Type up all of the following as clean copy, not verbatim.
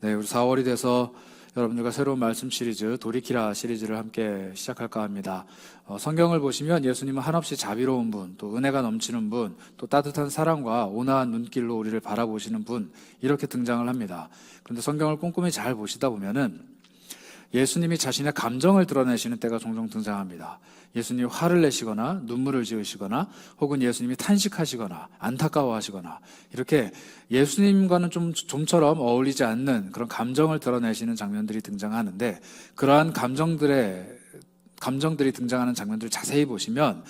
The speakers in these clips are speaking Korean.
네, 우리 4월이 돼서 여러분들과 새로운 말씀 시리즈 돌이키라 시리즈를 함께 시작할까 합니다. 성경을 보시면 예수님은 한없이 자비로운 분, 또 은혜가 넘치는 분, 또 따뜻한 사랑과 온화한 눈길로 우리를 바라보시는 분, 이렇게 등장을 합니다. 그런데 성경을 꼼꼼히 잘 보시다 보면은 예수님이 자신의 감정을 드러내시는 때가 종종 등장합니다. 예수님이 화를 내시거나 눈물을 지으시거나 혹은 예수님이 탄식하시거나 안타까워하시거나 이렇게 예수님과는 좀처럼 어울리지 않는 그런 감정을 드러내시는 장면들이 등장하는데, 그러한 감정들이 등장하는 장면들을 자세히 보시면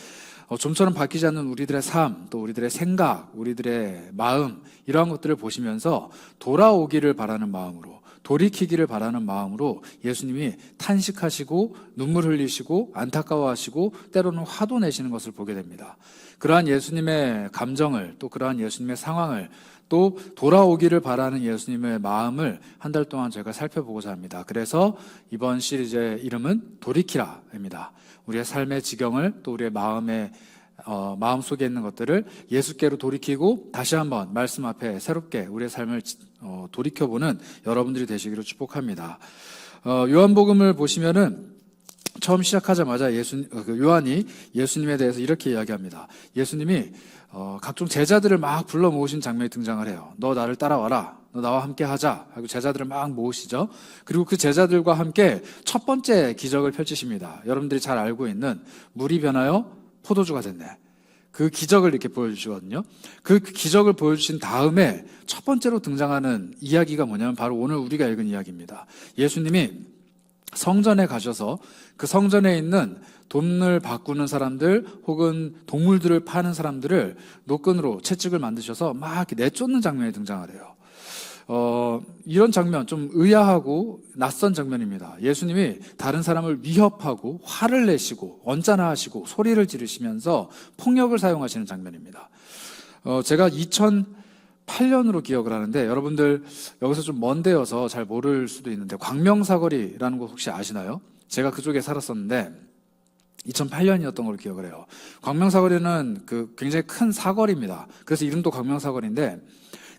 좀처럼 바뀌지 않는 우리들의 삶, 또 우리들의 생각, 우리들의 마음, 이러한 것들을 보시면서 돌아오기를 바라는 마음으로, 돌이키기를 바라는 마음으로 예수님이 탄식하시고 눈물 흘리시고 안타까워하시고 때로는 화도 내시는 것을 보게 됩니다. 그러한 예수님의 감정을, 또 그러한 예수님의 상황을, 또 돌아오기를 바라는 예수님의 마음을 한 달 동안 저희가 살펴보고자 합니다. 그래서 이번 시리즈의 이름은 돌이키라입니다. 우리의 삶의 지경을, 또 우리의 마음 속에 있는 것들을 예수께로 돌이키고 다시 한번 말씀 앞에 새롭게 우리의 삶을 돌이켜보는 여러분들이 되시기를 축복합니다. 요한복음을 보시면은 처음 시작하자마자 요한이 예수님에 대해서 이렇게 이야기합니다. 예수님이 각종 제자들을 막 불러 모으신 장면이 등장을 해요. 너 나를 따라와라, 너 나와 함께 하자 하고 제자들을 막 모으시죠. 그리고 그 제자들과 함께 첫 번째 기적을 펼치십니다. 여러분들이 잘 알고 있는 물이 변하여 포도주가 됐네, 그 기적을 이렇게 보여주시거든요. 그 기적을 보여주신 다음에 첫 번째로 등장하는 이야기가 뭐냐면 바로 오늘 우리가 읽은 이야기입니다. 예수님이 성전에 가셔서 그 성전에 있는 돈을 바꾸는 사람들 혹은 동물들을 파는 사람들을 노끈으로 채찍을 만드셔서 막 이렇게 내쫓는 장면이 등장을 해요. 이런 장면 좀 의아하고 낯선 장면입니다. 예수님이 다른 사람을 위협하고 화를 내시고 언짢아하시고 소리를 지르시면서 폭력을 사용하시는 장면입니다. 제가 2008년으로 기억을 하는데, 여러분들 여기서 좀 먼 데여서 잘 모를 수도 있는데 광명사거리라는 곳 혹시 아시나요? 제가 그쪽에 살았었는데 2008년이었던 걸로 기억을 해요. 광명사거리는 그 굉장히 큰 사거리입니다. 그래서 이름도 광명사거리인데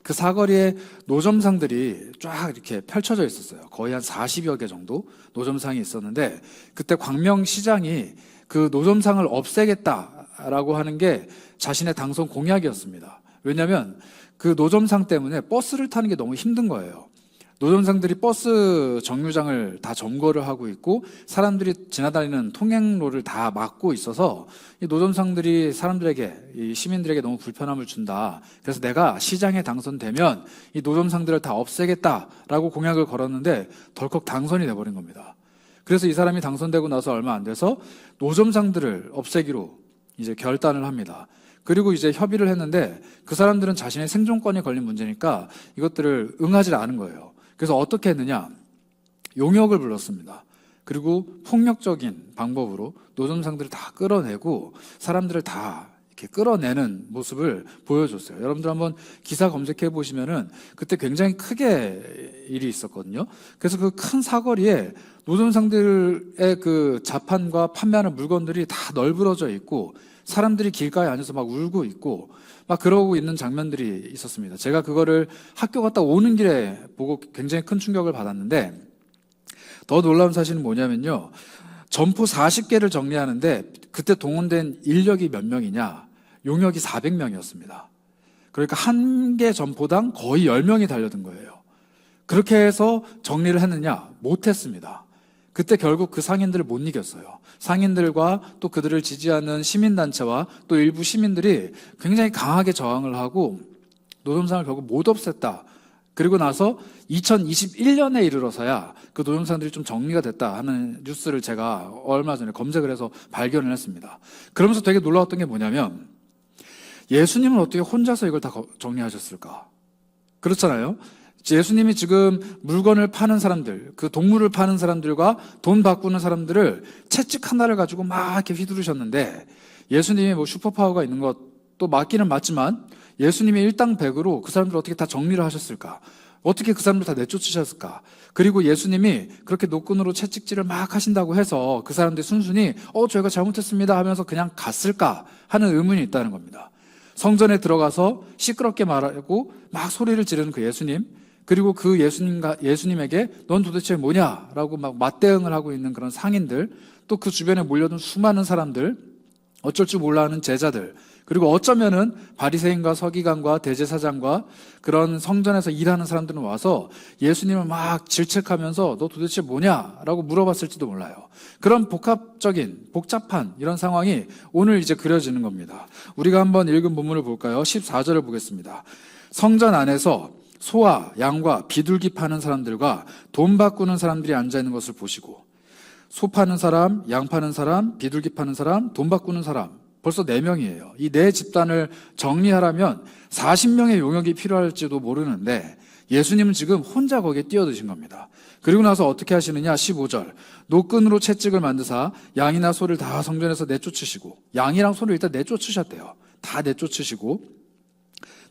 그 사거리에 노점상들이 쫙 이렇게 펼쳐져 있었어요. 거의 한 40여 개 정도 노점상이 있었는데, 그때 광명시장이 그 노점상을 없애겠다라고 하는 게 자신의 당선 공약이었습니다. 왜냐하면 그 노점상 때문에 버스를 타는 게 너무 힘든 거예요. 노점상들이 버스 정류장을 다 점거를 하고 있고 사람들이 지나다니는 통행로를 다 막고 있어서 이 노점상들이 사람들에게, 이 시민들에게 너무 불편함을 준다. 그래서 내가 시장에 당선되면 이 노점상들을 다 없애겠다라고 공약을 걸었는데 덜컥 당선이 돼버린 겁니다. 그래서 이 사람이 당선되고 나서 얼마 안 돼서 노점상들을 없애기로 이제 결단을 합니다. 그리고 이제 협의를 했는데 그 사람들은 자신의 생존권이 걸린 문제니까 이것들을 응하지 않은 거예요. 그래서 어떻게 했느냐, 용역을 불렀습니다. 그리고 폭력적인 방법으로 노점상들을 다 끌어내고 사람들을 다 이렇게 끌어내는 모습을 보여줬어요. 여러분들 한번 기사 검색해 보시면은 그때 굉장히 크게 일이 있었거든요. 그래서 그 큰 사거리에 노점상들의 그 자판과 판매하는 물건들이 다 널브러져 있고 사람들이 길가에 앉아서 막 울고 있고 막 그러고 있는 장면들이 있었습니다. 제가 그거를 학교 갔다 오는 길에 보고 굉장히 큰 충격을 받았는데, 더 놀라운 사실은 뭐냐면요, 점포 40개를 정리하는데 그때 동원된 인력이 몇 명이냐, 용역이 400명이었습니다. 그러니까 한 개 점포당 거의 10명이 달려든 거예요. 그렇게 해서 정리를 했느냐? 못했습니다. 그때 결국 그 상인들을 못 이겼어요. 상인들과 또 그들을 지지하는 시민단체와 또 일부 시민들이 굉장히 강하게 저항을 하고 노점상을 결국 못 없앴다. 그리고 나서 2021년에 이르러서야 그 노점상들이 좀 정리가 됐다 하는 뉴스를 제가 얼마 전에 검색을 해서 발견을 했습니다. 그러면서 되게 놀라웠던 게 뭐냐면, 예수님은 어떻게 혼자서 이걸 다 정리하셨을까? 그렇잖아요. 예수님이 지금 물건을 파는 사람들, 그 동물을 파는 사람들과 돈 바꾸는 사람들을 채찍 하나를 가지고 막 이렇게 휘두르셨는데, 예수님이 뭐 슈퍼파워가 있는 것도 맞기는 맞지만 예수님이 일당백으로 그 사람들을 어떻게 다 정리를 하셨을까? 어떻게 그 사람들 다 내쫓으셨을까? 그리고 예수님이 그렇게 노끈으로 채찍질을 막 하신다고 해서 그 사람들이 순순히 저희가 잘못했습니다 하면서 그냥 갔을까 하는 의문이 있다는 겁니다. 성전에 들어가서 시끄럽게 말하고 막 소리를 지르는 그 예수님, 그리고 그 예수님에게 넌 도대체 뭐냐라고 막 맞대응을 하고 있는 그런 상인들, 또 그 주변에 몰려든 수많은 사람들, 어쩔 줄 몰라 하는 제자들, 그리고 어쩌면은 바리새인과 서기관과 대제사장과 그런 성전에서 일하는 사람들은 와서 예수님을 막 질책하면서 너 도대체 뭐냐라고 물어봤을지도 몰라요. 그런 복잡한 이런 상황이 오늘 이제 그려지는 겁니다. 우리가 한번 읽은 본문을 볼까요? 14절을 보겠습니다. 성전 안에서 소와 양과 비둘기 파는 사람들과 돈 바꾸는 사람들이 앉아 있는 것을 보시고, 소 파는 사람, 양 파는 사람, 비둘기 파는 사람, 돈 바꾸는 사람, 벌써 4명이에요. 이 4집단을 정리하려면 40명의 용역이 필요할지도 모르는데 예수님은 지금 혼자 거기에 뛰어드신 겁니다. 그리고 나서 어떻게 하시느냐? 15절. 노끈으로 채찍을 만드사 양이나 소를 다 성전에서 내쫓으시고, 양이랑 소를 일단 내쫓으셨대요. 다 내쫓으시고,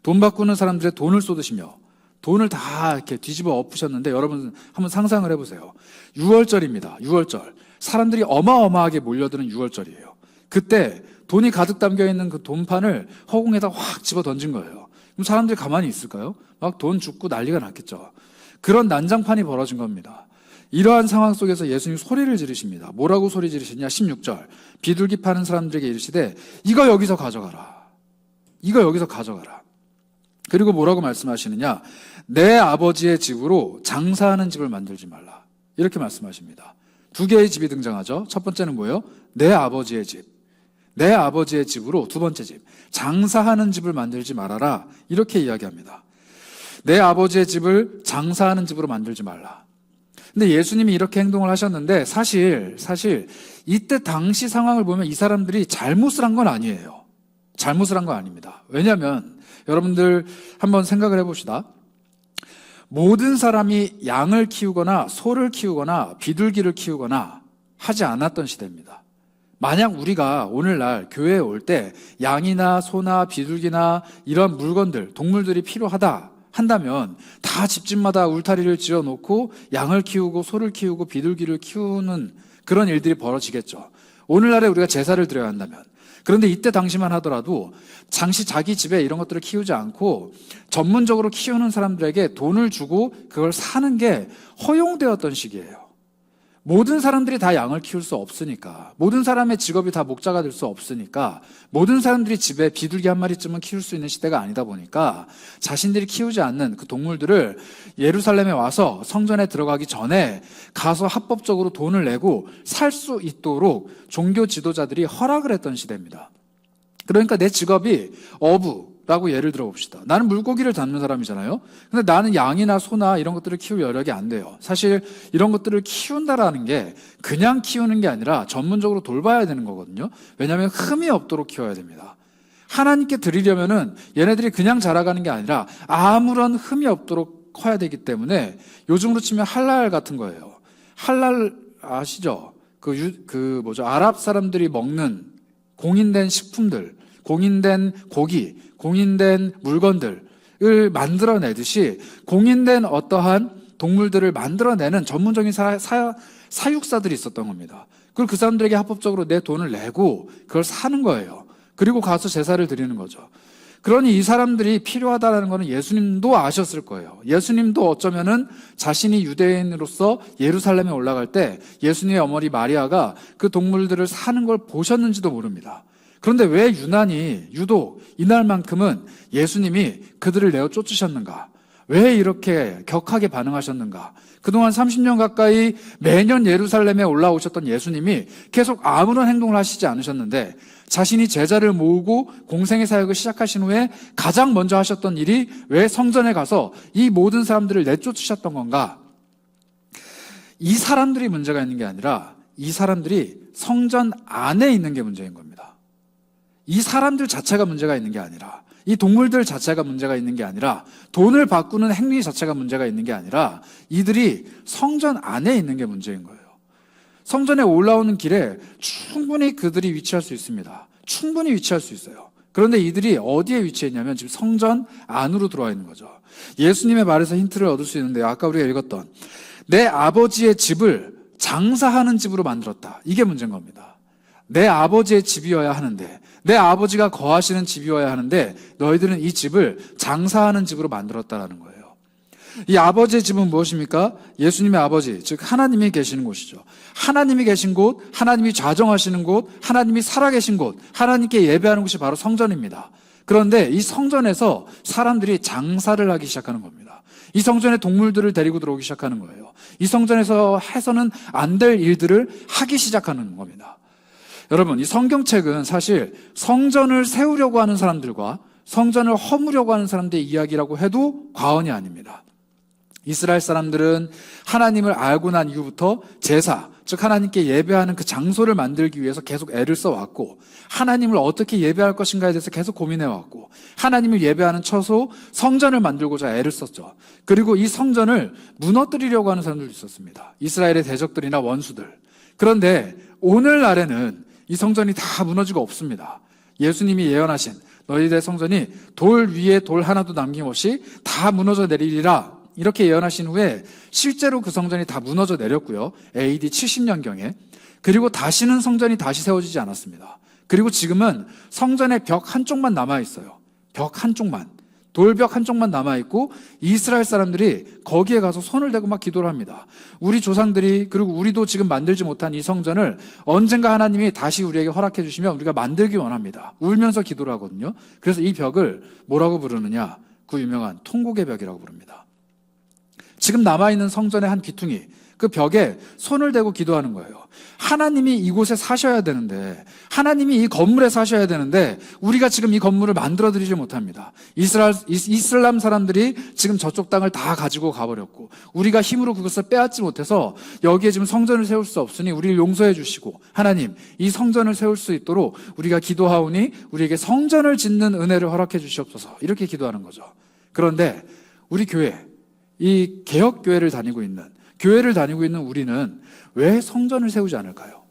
돈 바꾸는 사람들의 돈을 쏟으시며, 돈을 다 이렇게 뒤집어 엎으셨는데, 여러분 한번 상상을 해보세요. 6월절입니다. 6월절. 사람들이 어마어마하게 몰려드는 6월절이에요. 그때 돈이 가득 담겨있는 그 돈판을 허공에다 확 집어 던진 거예요. 그럼 사람들이 가만히 있을까요? 막 돈 줍고 난리가 났겠죠. 그런 난장판이 벌어진 겁니다. 이러한 상황 속에서 예수님 소리를 지르십니다. 뭐라고 소리 지르시냐? 16절. 비둘기 파는 사람들에게 이르시되 이거 여기서 가져가라. 이거 여기서 가져가라. 그리고 뭐라고 말씀하시느냐? 내 아버지의 집으로 장사하는 집을 만들지 말라. 이렇게 말씀하십니다. 2개의 집이 등장하죠. 첫 번째는 뭐예요? 내 아버지의 집. 내 아버지의 집으로, 두 번째 집, 장사하는 집을 만들지 말아라. 이렇게 이야기합니다. 내 아버지의 집을 장사하는 집으로 만들지 말라. 근데 예수님이 이렇게 행동을 하셨는데 사실 이때 당시 상황을 보면 이 사람들이 잘못을 한 건 아니에요. 잘못을 한 건 아닙니다. 왜냐하면 여러분들 한번 생각을 해봅시다. 모든 사람이 양을 키우거나 소를 키우거나 비둘기를 키우거나 하지 않았던 시대입니다. 만약 우리가 오늘날 교회에 올 때 양이나 소나 비둘기나 이런 물건들, 동물들이 필요하다 한다면 다 집집마다 울타리를 지어놓고 양을 키우고 소를 키우고 비둘기를 키우는 그런 일들이 벌어지겠죠. 오늘날에 우리가 제사를 드려야 한다면. 그런데 이때 당시만 하더라도 자기 집에 이런 것들을 키우지 않고 전문적으로 키우는 사람들에게 돈을 주고 그걸 사는 게 허용되었던 시기예요. 모든 사람들이 다 양을 키울 수 없으니까, 모든 사람의 직업이 다 목자가 될 수 없으니까, 모든 사람들이 집에 비둘기 한 마리쯤은 키울 수 있는 시대가 아니다 보니까 자신들이 키우지 않는 그 동물들을 예루살렘에 와서 성전에 들어가기 전에 가서 합법적으로 돈을 내고 살 수 있도록 종교 지도자들이 허락을 했던 시대입니다. 그러니까 내 직업이 어부라고 예를 들어 봅시다. 나는 물고기를 잡는 사람이잖아요. 근데 나는 양이나 소나 이런 것들을 키울 여력이 안 돼요. 사실 이런 것들을 키운다라는 게 그냥 키우는 게 아니라 전문적으로 돌봐야 되는 거거든요. 왜냐하면 흠이 없도록 키워야 됩니다. 하나님께 드리려면은 얘네들이 그냥 자라가는 게 아니라 아무런 흠이 없도록 커야 되기 때문에 요즘으로 치면 할랄 같은 거예요. 할랄 아시죠? 아랍 사람들이 먹는 공인된 식품들, 공인된 고기, 공인된 물건들을 만들어내듯이 공인된 어떠한 동물들을 만들어내는 전문적인 사육사들이 있었던 겁니다. 그리고 그 사람들에게 합법적으로 내 돈을 내고 그걸 사는 거예요. 그리고 가서 제사를 드리는 거죠. 그러니 이 사람들이 필요하다는 것은 예수님도 아셨을 거예요. 예수님도 어쩌면은 자신이 유대인으로서 예루살렘에 올라갈 때 예수님의 어머니 마리아가 그 동물들을 사는 걸 보셨는지도 모릅니다. 그런데 왜 유독 이날만큼은 예수님이 그들을 내어 쫓으셨는가? 왜 이렇게 격하게 반응하셨는가? 그동안 30년 가까이 매년 예루살렘에 올라오셨던 예수님이 계속 아무런 행동을 하시지 않으셨는데 자신이 제자를 모으고 공생의 사역을 시작하신 후에 가장 먼저 하셨던 일이 왜 성전에 가서 이 모든 사람들을 내쫓으셨던 건가? 이 사람들이 문제가 있는 게 아니라 이 사람들이 성전 안에 있는 게 문제인 겁니다. 이 사람들 자체가 문제가 있는 게 아니라, 이 동물들 자체가 문제가 있는 게 아니라, 돈을 바꾸는 행위 자체가 문제가 있는 게 아니라 이들이 성전 안에 있는 게 문제인 거예요. 성전에 올라오는 길에 충분히 그들이 위치할 수 있습니다. 충분히 위치할 수 있어요. 그런데 이들이 어디에 위치했냐면 지금 성전 안으로 들어와 있는 거죠. 예수님의 말에서 힌트를 얻을 수 있는데요. 아까 우리가 읽었던 내 아버지의 집을 장사하는 집으로 만들었다. 이게 문제인 겁니다. 내 아버지의 집이어야 하는데, 내 아버지가 거하시는 집이어야 하는데 너희들은 이 집을 장사하는 집으로 만들었다라는 거예요. 이 아버지의 집은 무엇입니까? 예수님의 아버지, 즉 하나님이 계시는 곳이죠. 하나님이 계신 곳, 하나님이 좌정하시는 곳, 하나님이 살아계신 곳, 하나님께 예배하는 곳이 바로 성전입니다. 그런데 이 성전에서 사람들이 장사를 하기 시작하는 겁니다. 이 성전에 동물들을 데리고 들어오기 시작하는 거예요. 이 성전에서 해서는 안 될 일들을 하기 시작하는 겁니다. 여러분, 이 성경책은 사실 성전을 세우려고 하는 사람들과 성전을 허무려고 하는 사람들의 이야기라고 해도 과언이 아닙니다. 이스라엘 사람들은 하나님을 알고 난 이후부터 제사, 즉 하나님께 예배하는 그 장소를 만들기 위해서 계속 애를 써왔고, 하나님을 어떻게 예배할 것인가에 대해서 계속 고민해왔고, 하나님을 예배하는 처소 성전을 만들고자 애를 썼죠. 그리고 이 성전을 무너뜨리려고 하는 사람들도 있었습니다. 이스라엘의 대적들이나 원수들. 그런데 오늘날에는 이 성전이 다 무너지고 없습니다. 예수님이 예언하신 너희들의 성전이 돌 위에 돌 하나도 남김없이 다 무너져 내리리라, 이렇게 예언하신 후에 실제로 그 성전이 다 무너져 내렸고요. AD 70년경에. 그리고 다시는 성전이 다시 세워지지 않았습니다. 그리고 지금은 성전의 벽 한쪽만 남아있어요. 벽 한쪽만. 돌벽 한쪽만 남아있고 이스라엘 사람들이 거기에 가서 손을 대고 막 기도를 합니다. 우리 조상들이, 그리고 우리도 지금 만들지 못한 이 성전을 언젠가 하나님이 다시 우리에게 허락해 주시면 우리가 만들기 원합니다. 울면서 기도를 하거든요. 그래서 이 벽을 뭐라고 부르느냐? 그 유명한 통곡의 벽이라고 부릅니다. 지금 남아있는 성전의 한 귀퉁이, 그 벽에 손을 대고 기도하는 거예요. 하나님이 이곳에 사셔야 되는데, 하나님이 이 건물에 사셔야 되는데 우리가 지금 이 건물을 만들어드리지 못합니다. 이슬람 사람들이 지금 저쪽 땅을 다 가지고 가버렸고, 우리가 힘으로 그것을 빼앗지 못해서 여기에 지금 성전을 세울 수 없으니 우리를 용서해 주시고, 하나님 이 성전을 세울 수 있도록 우리가 기도하오니 우리에게 성전을 짓는 은혜를 허락해 주시옵소서, 이렇게 기도하는 거죠. 그런데 우리 교회, 이 개혁교회를 다니고 있는 우리는 왜 성전을 세우지 않을까요?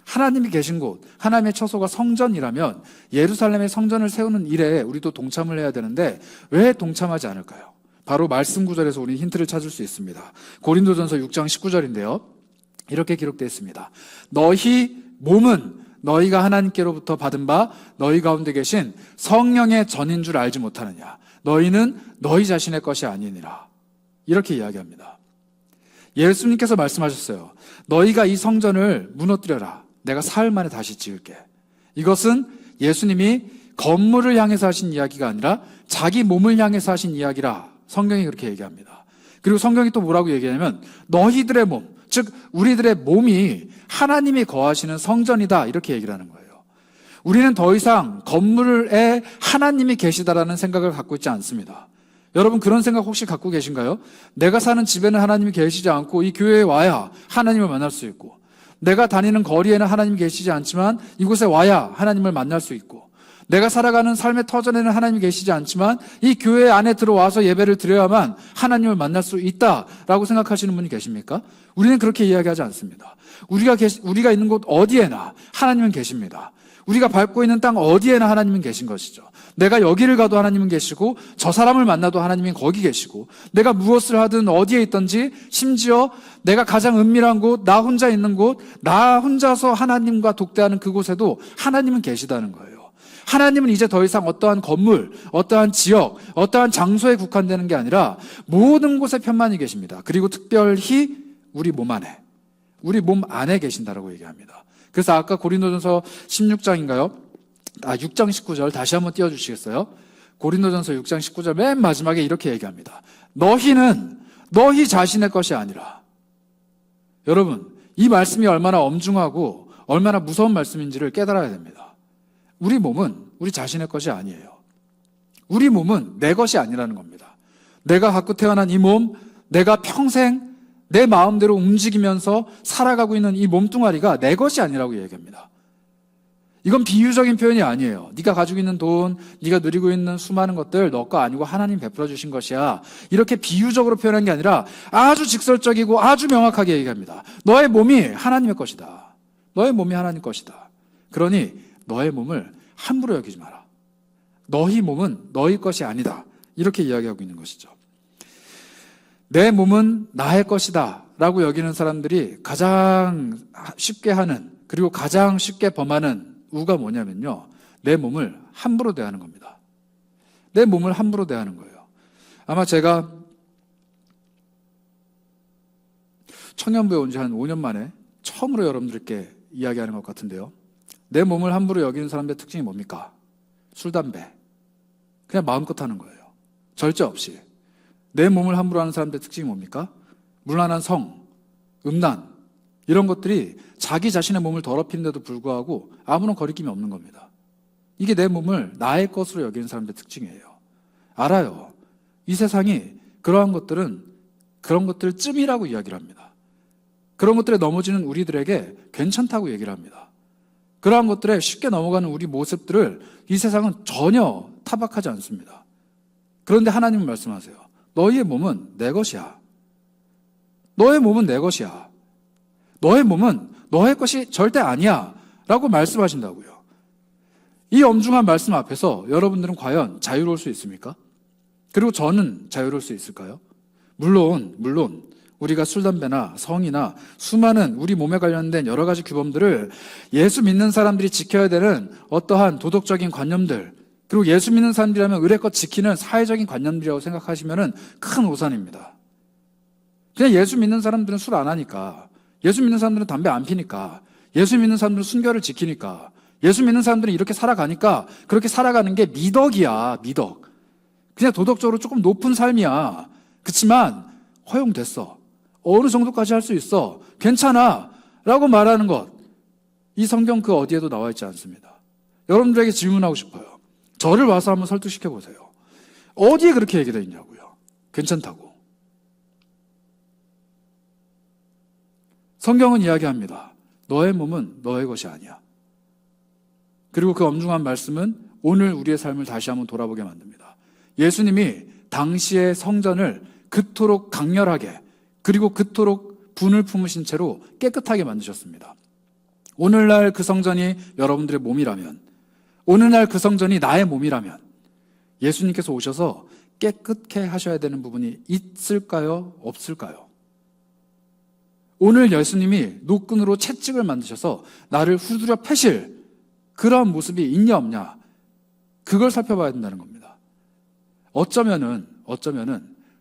하나님이 계신 곳, 하나님의 처소가 성전이라면 예루살렘의 성전을 세우는 일에 우리도 동참을 해야 되는데 왜 동참하지 않을까요? 바로 말씀 구절에서 우리 힌트를 찾을 수 있습니다. 고린도전서 6장 19절인데요. 이렇게 기록되어 있습니다. 너희 몸은 너희가 하나님께로부터 받은 바 너희 가운데 계신 성령의 전인 줄 알지 못하느냐? 너희는 너희 자신의 것이 아니니라. 이렇게 이야기합니다. 예수님께서 말씀하셨어요. 너희가 이 성전을 무너뜨려라. 내가 사흘 만에 다시 지을게. 이것은 예수님이 건물을 향해서 하신 이야기가 아니라 자기 몸을 향해서 하신 이야기라 성경이 그렇게 얘기합니다. 그리고 성경이 또 뭐라고 얘기하냐면 너희들의 몸, 즉 우리들의 몸이 하나님이 거하시는 성전이다, 이렇게 얘기를 하는 거예요. 우리는 더 이상 건물에 하나님이 계시다라는 생각을 갖고 있지 않습니다. 여러분, 그런 생각 혹시 갖고 계신가요? 내가 사는 집에는 하나님이 계시지 않고 이 교회에 와야 하나님을 만날 수 있고, 내가 다니는 거리에는 하나님이 계시지 않지만 이곳에 와야 하나님을 만날 수 있고, 내가 살아가는 삶의 터전에는 하나님이 계시지 않지만 이 교회 안에 들어와서 예배를 드려야만 하나님을 만날 수 있다라고 생각하시는 분이 계십니까? 우리는 그렇게 이야기하지 않습니다. 우리가 있는 곳 어디에나 하나님은 계십니다. 우리가 밟고 있는 땅 어디에나 하나님은 계신 것이죠. 내가 여기를 가도 하나님은 계시고, 저 사람을 만나도 하나님은 거기 계시고, 내가 무엇을 하든 어디에 있든지, 심지어 내가 가장 은밀한 곳, 나 혼자 있는 곳, 나 혼자서 하나님과 독대하는 그곳에도 하나님은 계시다는 거예요. 하나님은 이제 더 이상 어떠한 건물, 어떠한 지역, 어떠한 장소에 국한되는 게 아니라 모든 곳에 편만히 계십니다. 그리고 특별히 우리 몸 안에, 우리 몸 안에 계신다라고 얘기합니다. 그래서 아까 고린도전서 16장인가요? 6장 19절 다시 한번 띄워주시겠어요? 고린도전서 6장 19절 맨 마지막에 이렇게 얘기합니다. 너희는 너희 자신의 것이 아니라. 여러분, 이 말씀이 얼마나 엄중하고 얼마나 무서운 말씀인지를 깨달아야 됩니다. 우리 몸은 우리 자신의 것이 아니에요. 우리 몸은 내 것이 아니라는 겁니다. 내가 갖고 태어난 이 몸, 내가 평생 내 마음대로 움직이면서 살아가고 있는 이 몸뚱아리가 내 것이 아니라고 얘기합니다. 이건 비유적인 표현이 아니에요. 네가 가지고 있는 돈, 네가 누리고 있는 수많은 것들 너 거 아니고 하나님 베풀어 주신 것이야, 이렇게 비유적으로 표현한 게 아니라 아주 직설적이고 아주 명확하게 얘기합니다. 너의 몸이 하나님의 것이다. 너의 몸이 하나님 것이다. 그러니 너의 몸을 함부로 여기지 마라. 너희 몸은 너희 것이 아니다. 이렇게 이야기하고 있는 것이죠. 내 몸은 나의 것이다 라고 여기는 사람들이 가장 쉽게 하는, 그리고 가장 쉽게 범하는 우가 뭐냐면요, 내 몸을 함부로 대하는 겁니다. 내 몸을 함부로 대하는 거예요. 아마 제가 청년부에 온 지 한 5년 만에 처음으로 여러분들께 이야기하는 것 같은데요. 내 몸을 함부로 여기는 사람들의 특징이 뭡니까? 술, 담배. 그냥 마음껏 하는 거예요. 절제 없이. 내 몸을 함부로 하는 사람들의 특징이 뭡니까? 문란한 성, 음란, 이런 것들이 자기 자신의 몸을 더럽히는데도 불구하고 아무런 거리낌이 없는 겁니다. 이게 내 몸을 나의 것으로 여기는 사람들의 특징이에요. 알아요. 이 세상이 그러한 것들은 그런 것들 쯤이라고 이야기를 합니다. 그런 것들에 넘어지는 우리들에게 괜찮다고 얘기를 합니다. 그러한 것들에 쉽게 넘어가는 우리 모습들을 이 세상은 전혀 타박하지 않습니다. 그런데 하나님은 말씀하세요. 너희의 몸은 내 것이야. 너의 몸은 내 것이야. 너의 몸은 너의 것이 절대 아니야. 라고 말씀하신다고요. 이 엄중한 말씀 앞에서 여러분들은 과연 자유로울 수 있습니까? 그리고 저는 자유로울 수 있을까요? 물론 우리가 술, 담배나 성이나 수많은 우리 몸에 관련된 여러 가지 규범들을 예수 믿는 사람들이 지켜야 되는 어떠한 도덕적인 관념들, 그리고 예수 믿는 사람들이라면 의례껏 지키는 사회적인 관념들이라고 생각하시면 큰 오산입니다. 그냥 예수 믿는 사람들은 술 안 하니까, 예수 믿는 사람들은 담배 안 피니까, 예수 믿는 사람들은 순결을 지키니까, 예수 믿는 사람들은 이렇게 살아가니까 그렇게 살아가는 게 미덕이야, 미덕. 그냥 도덕적으로 조금 높은 삶이야. 그치만 허용됐어. 어느 정도까지 할 수 있어. 괜찮아. 라고 말하는 것. 이 성경 그 어디에도 나와 있지 않습니다. 여러분들에게 질문하고 싶어요. 저를 와서 한번 설득시켜 보세요. 어디에 그렇게 얘기되어 있냐고요. 괜찮다고. 성경은 이야기합니다. 너의 몸은 너의 것이 아니야. 그리고 그 엄중한 말씀은 오늘 우리의 삶을 다시 한번 돌아보게 만듭니다. 예수님이 당시의 성전을 그토록 강렬하게, 그리고 그토록 분을 품으신 채로 깨끗하게 만드셨습니다. 오늘날 그 성전이 여러분들의 몸이라면, 오늘날 그 성전이 나의 몸이라면 예수님께서 오셔서 깨끗게 하셔야 되는 부분이 있을까요? 없을까요? 오늘 예수님이 노끈으로 채찍을 만드셔서 나를 후두려 패실 그런 모습이 있냐 없냐, 그걸 살펴봐야 된다는 겁니다. 어쩌면은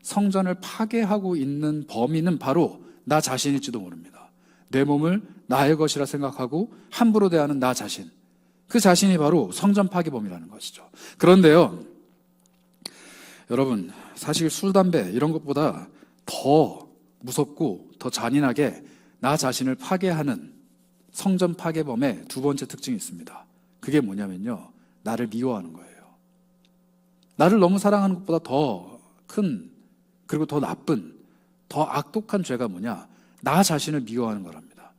성전을 파괴하고 있는 범인은 바로 나 자신일지도 모릅니다. 내 몸을 나의 것이라 생각하고 함부로 대하는 나 자신, 그 자신이 바로 성전 파괴범이라는 것이죠. 그런데요, 여러분, 사실 술, 담배 이런 것보다 더 무섭고 더 잔인하게 나 자신을 파괴하는 성전 파괴범의 두 번째 특징이 있습니다. 그게 뭐냐면요, 나를 미워하는 거예요. 나를 너무 사랑하는 것보다 더 큰, 그리고 더 나쁜, 더 악독한 죄가 뭐냐? 나 자신을 미워하는 거랍니다.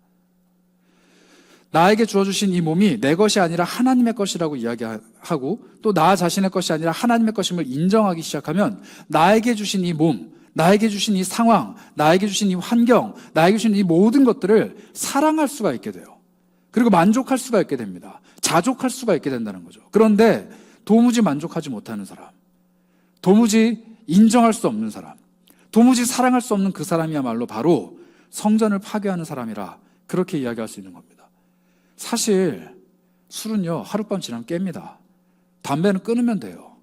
나에게 주어주신 이 몸이 내 것이 아니라 하나님의 것이라고 이야기하고, 또 나 자신의 것이 아니라 하나님의 것임을 인정하기 시작하면 나에게 주신 이 몸, 나에게 주신 이 상황, 나에게 주신 이 환경, 나에게 주신 이 모든 것들을 사랑할 수가 있게 돼요. 그리고 만족할 수가 있게 됩니다. 자족할 수가 있게 된다는 거죠. 그런데 도무지 만족하지 못하는 사람, 도무지 인정할 수 없는 사람, 도무지 사랑할 수 없는 그 사람이야말로 바로 성전을 파괴하는 사람이라 그렇게 이야기할 수 있는 겁니다. 사실 술은요, 하룻밤 지나면 깹니다. 담배는 끊으면 돼요.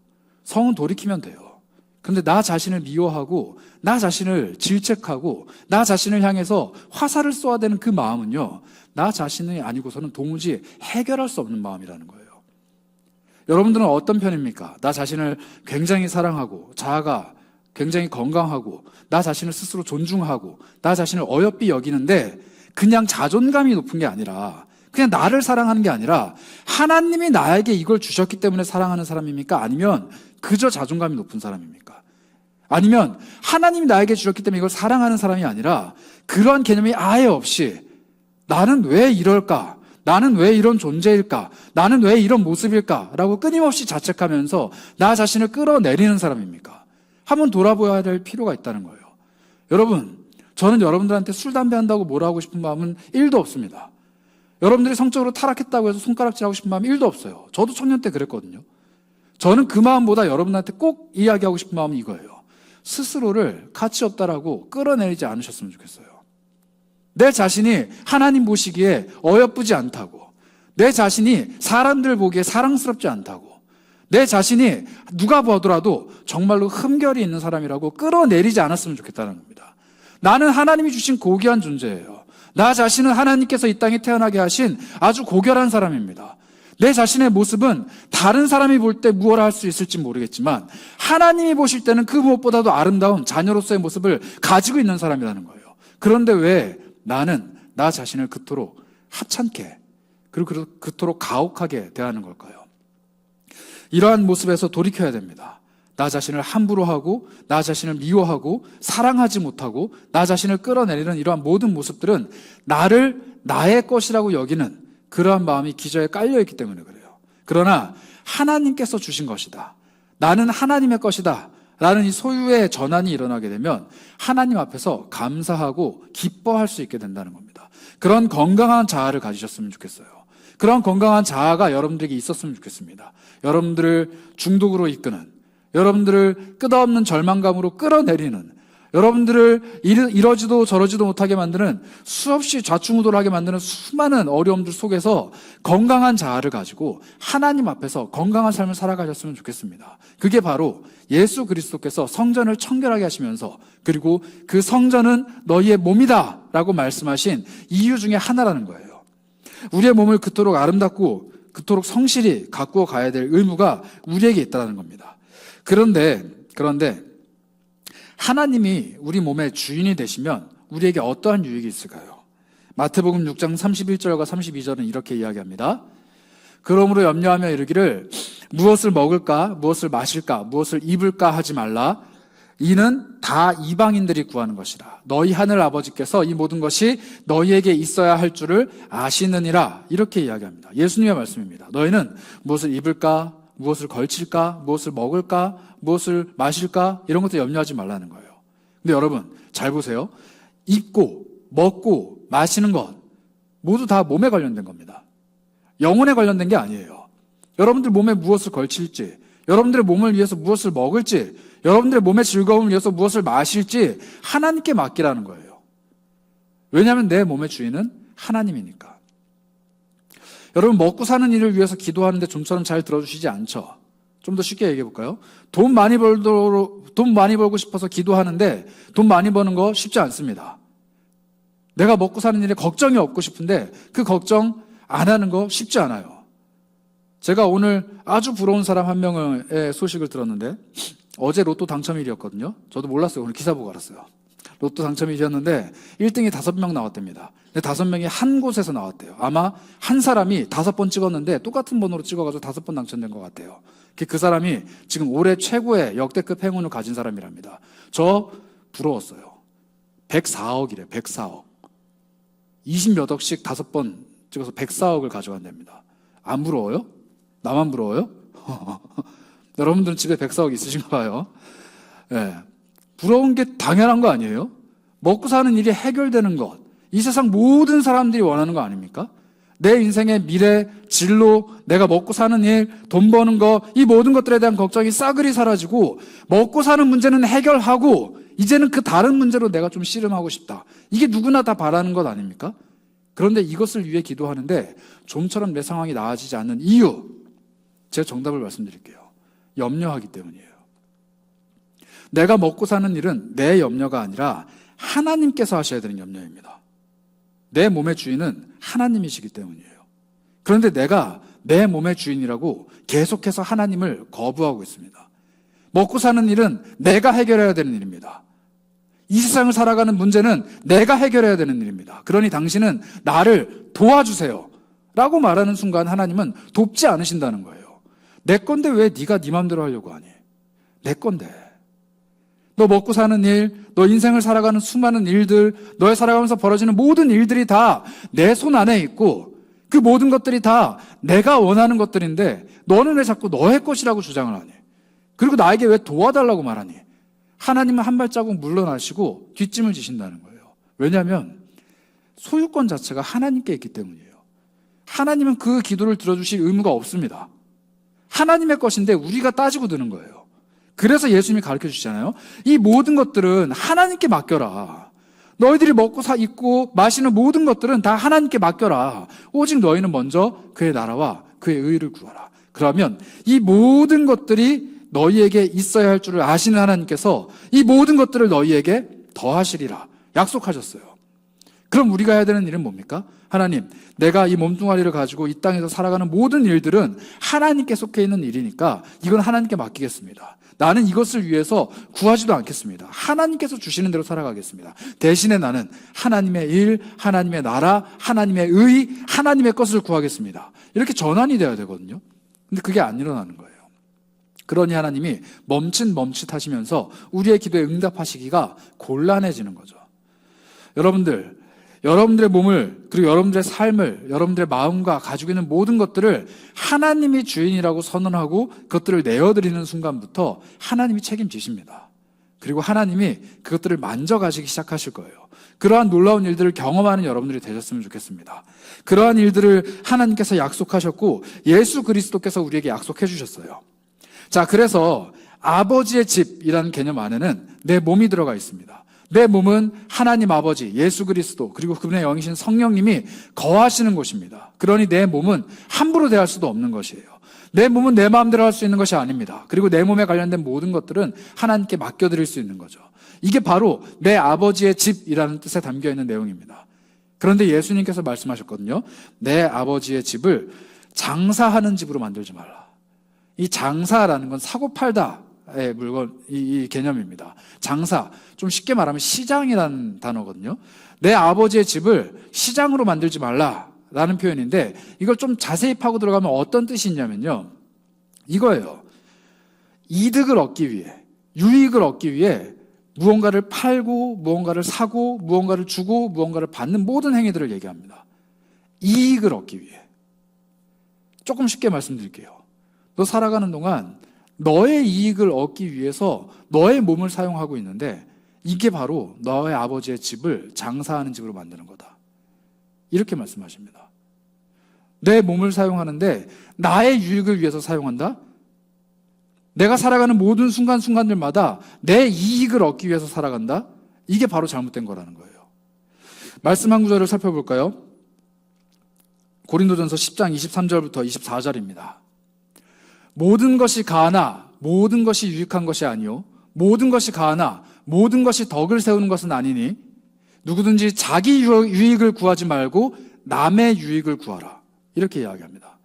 성은 돌이키면 돼요. 근데 나 자신을 미워하고 나 자신을 질책하고 나 자신을 향해서 화살을 쏘아야 되는 그 마음은요, 나 자신이 아니고서는 도무지 해결할 수 없는 마음이라는 거예요. 여러분들은 어떤 편입니까? 나 자신을 굉장히 사랑하고 자아가 굉장히 건강하고 나 자신을 스스로 존중하고 나 자신을 어여삐 여기는데 그냥 자존감이 높은 게 아니라, 그냥 나를 사랑하는 게 아니라 하나님이 나에게 이걸 주셨기 때문에 사랑하는 사람입니까? 아니면 그저 자존감이 높은 사람입니까? 아니면 하나님이 나에게 주셨기 때문에 이걸 사랑하는 사람이 아니라 그런 개념이 아예 없이 나는 왜 이럴까? 나는 왜 이런 존재일까? 나는 왜 이런 모습일까? 라고 끊임없이 자책하면서 나 자신을 끌어내리는 사람입니까? 한번 돌아보아야 될 필요가 있다는 거예요. 여러분, 저는 여러분들한테 술, 담배 한다고 뭐라 하고 싶은 마음은 1도 없습니다. 여러분들이 성적으로 타락했다고 해서 손가락질하고 싶은 마음이 1도 없어요. 저도 청년 때 그랬거든요. 저는 그 마음보다 여러분한테 꼭 이야기하고 싶은 마음은 이거예요. 스스로를 가치 없다라고 끌어내리지 않으셨으면 좋겠어요. 내 자신이 하나님 보시기에 어여쁘지 않다고, 내 자신이 사람들 보기에 사랑스럽지 않다고, 내 자신이 누가 보더라도 정말로 흠결이 있는 사람이라고 끌어내리지 않았으면 좋겠다는 겁니다. 나는 하나님이 주신 고귀한 존재예요. 나 자신은 하나님께서 이 땅에 태어나게 하신 아주 고결한 사람입니다. 내 자신의 모습은 다른 사람이 볼 때 무엇을 할 수 있을지 모르겠지만 하나님이 보실 때는 그 무엇보다도 아름다운 자녀로서의 모습을 가지고 있는 사람이라는 거예요. 그런데 왜 나는 나 자신을 그토록 하찮게 그리고 그토록 가혹하게 대하는 걸까요? 이러한 모습에서 돌이켜야 됩니다. 나 자신을 함부로 하고 나 자신을 미워하고 사랑하지 못하고 나 자신을 끌어내리는 이러한 모든 모습들은 나를 나의 것이라고 여기는 그러한 마음이 기저에 깔려있기 때문에 그래요. 그러나 하나님께서 주신 것이다, 나는 하나님의 것이다 라는 이 소유의 전환이 일어나게 되면 하나님 앞에서 감사하고 기뻐할 수 있게 된다는 겁니다. 그런 건강한 자아를 가지셨으면 좋겠어요. 그런 건강한 자아가 여러분들에게 있었으면 좋겠습니다. 여러분들을 중독으로 이끄는, 여러분들을 끝없는 절망감으로 끌어내리는, 여러분들을 이러지도 저러지도 못하게 만드는, 수없이 좌충우돌하게 만드는 수많은 어려움들 속에서 건강한 자아를 가지고 하나님 앞에서 건강한 삶을 살아가셨으면 좋겠습니다. 그게 바로 예수 그리스도께서 성전을 청결하게 하시면서 그리고 그 성전은 너희의 몸이다 라고 말씀하신 이유 중에 하나라는 거예요. 우리의 몸을 그토록 아름답고 그토록 성실히 가꾸어 가야 될 의무가 우리에게 있다는 겁니다. 그런데 하나님이 우리 몸의 주인이 되시면 우리에게 어떠한 유익이 있을까요? 마태복음 6장 31절과 32절은 이렇게 이야기합니다. 그러므로 염려하며 이르기를 무엇을 먹을까, 무엇을 마실까, 무엇을 입을까 하지 말라. 이는 다 이방인들이 구하는 것이라. 너희 하늘 아버지께서 이 모든 것이 너희에게 있어야 할 줄을 아시느니라. 이렇게 이야기합니다. 예수님의 말씀입니다. 너희는 무엇을 입을까, 무엇을 걸칠까, 무엇을 먹을까, 무엇을 마실까, 이런 것도 염려하지 말라는 거예요. 근데 여러분 잘 보세요. 입고 먹고 마시는 것 모두 다 몸에 관련된 겁니다. 영혼에 관련된 게 아니에요. 여러분들 몸에 무엇을 걸칠지, 여러분들의 몸을 위해서 무엇을 먹을지, 여러분들의 몸의 즐거움을 위해서 무엇을 마실지 하나님께 맡기라는 거예요. 왜냐하면 내 몸의 주인은 하나님이니까. 여러분 먹고 사는 일을 위해서 기도하는데 좀처럼 잘 들어주시지 않죠? 좀 더 쉽게 얘기해 볼까요? 돈 많이 벌고 싶어서 기도하는데 돈 많이 버는 거 쉽지 않습니다. 내가 먹고 사는 일에 걱정이 없고 싶은데 그 걱정 안 하는 거 쉽지 않아요. 제가 오늘 아주 부러운 사람 한 명의 소식을 들었는데 어제 로또 당첨일이었거든요. 저도 몰랐어요. 오늘 기사 보고 알았어요. 로또 당첨일이었는데 1등이 5명 나왔답니다. 근데 5명이 한 곳에서 나왔대요. 아마 한 사람이 5번 찍었는데 똑같은 번호로 찍어가지고 5번 당첨된 것 같아요. 그 사람이 지금 올해 최고의 역대급 행운을 가진 사람이랍니다. 저 부러웠어요. 104억이래. 104억. 20몇 억씩 5번 찍어서 104억을 가져간답니다. 안 부러워요? 나만 부러워요? 여러분들은 집에 104억 있으신가 봐요. 네. 부러운 게 당연한 거 아니에요? 먹고 사는 일이 해결되는 것, 이 세상 모든 사람들이 원하는 거 아닙니까? 내 인생의 미래, 진로, 내가 먹고 사는 일, 돈 버는 거, 이 모든 것들에 대한 걱정이 싸그리 사라지고 먹고 사는 문제는 해결하고 이제는 그 다른 문제로 내가 좀 씨름하고 싶다. 이게 누구나 다 바라는 것 아닙니까? 그런데 이것을 위해 기도하는데 좀처럼 내 상황이 나아지지 않는 이유, 제가 정답을 말씀드릴게요. 염려하기 때문이에요. 내가 먹고 사는 일은 내 염려가 아니라 하나님께서 하셔야 되는 염려입니다. 내 몸의 주인은 하나님이시기 때문이에요. 그런데 내가 내 몸의 주인이라고 계속해서 하나님을 거부하고 있습니다. 먹고 사는 일은 내가 해결해야 되는 일입니다. 이 세상을 살아가는 문제는 내가 해결해야 되는 일입니다. 그러니 당신은 나를 도와주세요 라고 말하는 순간 하나님은 돕지 않으신다는 거예요. 내 건데 왜 네가 네 맘대로 하려고 하니? 내 건데. 너 먹고 사는 일, 너 인생을 살아가는 수많은 일들, 너의 살아가면서 벌어지는 모든 일들이 다 내 손 안에 있고 그 모든 것들이 다 내가 원하는 것들인데 너는 왜 자꾸 너의 것이라고 주장을 하니? 그리고 나에게 왜 도와달라고 말하니? 하나님은 한 발자국 물러나시고 뒷짐을 지신다는 거예요. 왜냐하면 소유권 자체가 하나님께 있기 때문이에요. 하나님은 그 기도를 들어주실 의무가 없습니다. 하나님의 것인데 우리가 따지고 드는 거예요. 그래서 예수님이 가르쳐 주시잖아요. 이 모든 것들은 하나님께 맡겨라. 너희들이 먹고 입고 마시는 모든 것들은 다 하나님께 맡겨라. 오직 너희는 먼저 그의 나라와 그의 의를 구하라. 그러면 이 모든 것들이 너희에게 있어야 할 줄을 아시는 하나님께서 이 모든 것들을 너희에게 더하시리라 약속하셨어요. 그럼 우리가 해야 되는 일은 뭡니까? 하나님, 내가 이 몸뚱아리를 가지고 이 땅에서 살아가는 모든 일들은 하나님께 속해 있는 일이니까 이건 하나님께 맡기겠습니다. 나는 이것을 위해서 구하지도 않겠습니다. 하나님께서 주시는 대로 살아가겠습니다. 대신에 나는 하나님의 일, 하나님의 나라, 하나님의 의, 하나님의 것을 구하겠습니다. 이렇게 전환이 돼야 되거든요. 근데 그게 안 일어나는 거예요. 그러니 하나님이 멈칫멈칫하시면서 우리의 기도에 응답하시기가 곤란해지는 거죠. 여러분들의 몸을, 그리고 여러분들의 삶을, 여러분들의 마음과 가지고 있는 모든 것들을 하나님이 주인이라고 선언하고 그것들을 내어드리는 순간부터 하나님이 책임지십니다. 그리고 하나님이 그것들을 만져가시기 시작하실 거예요. 그러한 놀라운 일들을 경험하는 여러분들이 되셨으면 좋겠습니다. 그러한 일들을 하나님께서 약속하셨고 예수 그리스도께서 우리에게 약속해 주셨어요. 자, 그래서 아버지의 집이라는 개념 안에는 내 몸이 들어가 있습니다. 내 몸은 하나님 아버지, 예수 그리스도, 그리고 그분의 영이신 성령님이 거하시는 곳입니다. 그러니 내 몸은 함부로 대할 수도 없는 것이에요. 내 몸은 내 마음대로 할 수 있는 것이 아닙니다. 그리고 내 몸에 관련된 모든 것들은 하나님께 맡겨드릴 수 있는 거죠. 이게 바로 내 아버지의 집이라는 뜻에 담겨있는 내용입니다. 그런데 예수님께서 말씀하셨거든요. 내 아버지의 집을 장사하는 집으로 만들지 말라. 이 장사라는 건 사고 팔다의 물건, 이 개념입니다. 장사, 좀 쉽게 말하면 시장이라는 단어거든요. 내 아버지의 집을 시장으로 만들지 말라라는 표현인데 이걸 좀 자세히 파고 들어가면 어떤 뜻이 있냐면요. 이거예요. 이득을 얻기 위해, 유익을 얻기 위해 무언가를 팔고, 무언가를 사고, 무언가를 주고, 무언가를 받는 모든 행위들을 얘기합니다. 이익을 얻기 위해. 조금 쉽게 말씀드릴게요. 너 살아가는 동안 너의 이익을 얻기 위해서 너의 몸을 사용하고 있는데 이게 바로 너의 아버지의 집을 장사하는 집으로 만드는 거다. 이렇게 말씀하십니다. 내 몸을 사용하는데 나의 유익을 위해서 사용한다? 내가 살아가는 모든 순간순간들마다 내 이익을 얻기 위해서 살아간다? 이게 바로 잘못된 거라는 거예요. 말씀 한 구절을 살펴볼까요? 고린도전서 10장 23절부터 24절입니다. 모든 것이 가하나 모든 것이 유익한 것이 아니요 모든 것이 가하나 모든 것이 덕을 세우는 것은 아니니 누구든지 자기 유익을 구하지 말고 남의 유익을 구하라. 이렇게 이야기합니다.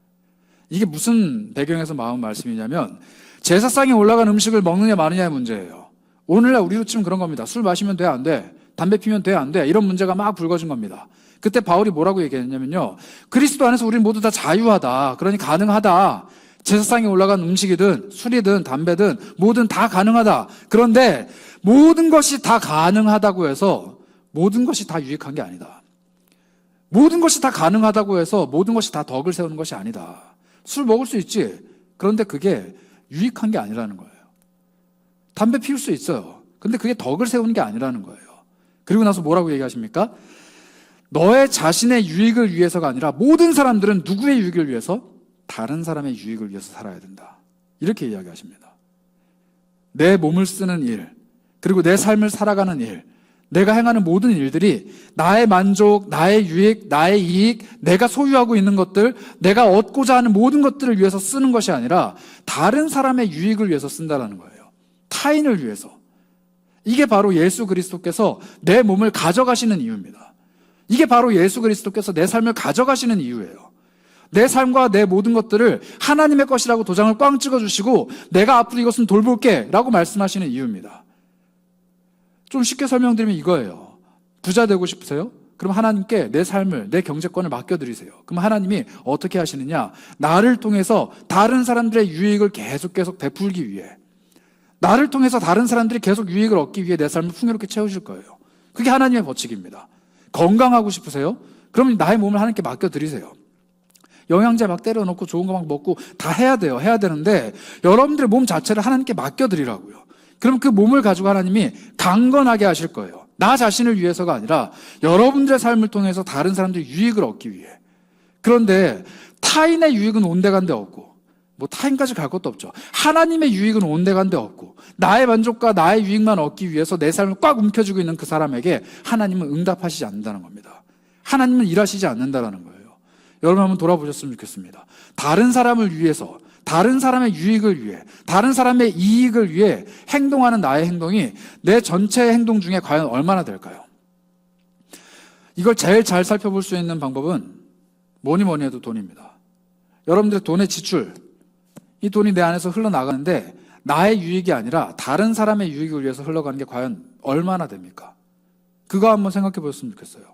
이게 무슨 배경에서 나온 말씀이냐면 제사상에 올라간 음식을 먹느냐 마느냐의 문제예요. 오늘날 우리로 치면 그런 겁니다. 술 마시면 돼, 안 돼? 담배 피면 돼, 안 돼? 이런 문제가 막 불거진 겁니다. 그때 바울이 뭐라고 얘기했냐면요. 그리스도 안에서 우리는 모두 다 자유하다. 그러니 가능하다. 제사상에 올라간 음식이든 술이든 담배든 뭐든 다 가능하다. 그런데 모든 것이 다 가능하다고 해서 모든 것이 다 유익한 게 아니다. 모든 것이 다 가능하다고 해서 모든 것이 다 덕을 세우는 것이 아니다. 술 먹을 수 있지. 그런데 그게 유익한 게 아니라는 거예요. 담배 피울 수 있어요. 근데 그게 덕을 세우는 게 아니라는 거예요. 그리고 나서 뭐라고 얘기하십니까? 너의 자신의 유익을 위해서가 아니라 모든 사람들은 누구의 유익을 위해서? 다른 사람의 유익을 위해서 살아야 된다. 이렇게 이야기하십니다. 내 몸을 쓰는 일, 그리고 내 삶을 살아가는 일, 내가 행하는 모든 일들이 나의 만족, 나의 유익, 나의 이익, 내가 소유하고 있는 것들, 내가 얻고자 하는 모든 것들을 위해서 쓰는 것이 아니라 다른 사람의 유익을 위해서 쓴다는 거예요. 타인을 위해서. 이게 바로 예수 그리스도께서 내 몸을 가져가시는 이유입니다. 이게 바로 예수 그리스도께서 내 삶을 가져가시는 이유예요. 내 삶과 내 모든 것들을 하나님의 것이라고 도장을 꽝 찍어주시고 내가 앞으로 이것은 돌볼게 라고 말씀하시는 이유입니다. 좀 쉽게 설명드리면 이거예요. 부자 되고 싶으세요? 그럼 하나님께 내 삶을, 내 경제권을 맡겨드리세요. 그럼 하나님이 어떻게 하시느냐? 나를 통해서 다른 사람들의 유익을 계속 베풀기 위해, 나를 통해서 다른 사람들이 계속 유익을 얻기 위해 내 삶을 풍요롭게 채우실 거예요. 그게 하나님의 법칙입니다. 건강하고 싶으세요? 그러면 나의 몸을 하나님께 맡겨드리세요. 영양제 막 때려놓고 좋은 거 막 먹고 다 해야 돼요. 해야 되는데 여러분들의 몸 자체를 하나님께 맡겨드리라고요. 그럼 그 몸을 가지고 하나님이 강건하게 하실 거예요. 나 자신을 위해서가 아니라 여러분들의 삶을 통해서 다른 사람들의 유익을 얻기 위해. 그런데 타인의 유익은 온데간데 없고, 뭐 타인까지 갈 것도 없죠. 하나님의 유익은 온데간데 없고, 나의 만족과 나의 유익만 얻기 위해서 내 삶을 꽉 움켜쥐고 있는 그 사람에게 하나님은 응답하시지 않는다는 겁니다. 하나님은 일하시지 않는다는 거예요. 여러분 한번 돌아보셨으면 좋겠습니다. 다른 사람을 위해서, 다른 사람의 유익을 위해, 다른 사람의 이익을 위해 행동하는 나의 행동이 내 전체 행동 중에 과연 얼마나 될까요? 이걸 제일 잘 살펴볼 수 있는 방법은 뭐니 뭐니 해도 돈입니다. 여러분들의 돈의 지출, 이 돈이 내 안에서 흘러나가는데 나의 유익이 아니라 다른 사람의 유익을 위해서 흘러가는 게 과연 얼마나 됩니까? 그거 한번 생각해 보셨으면 좋겠어요.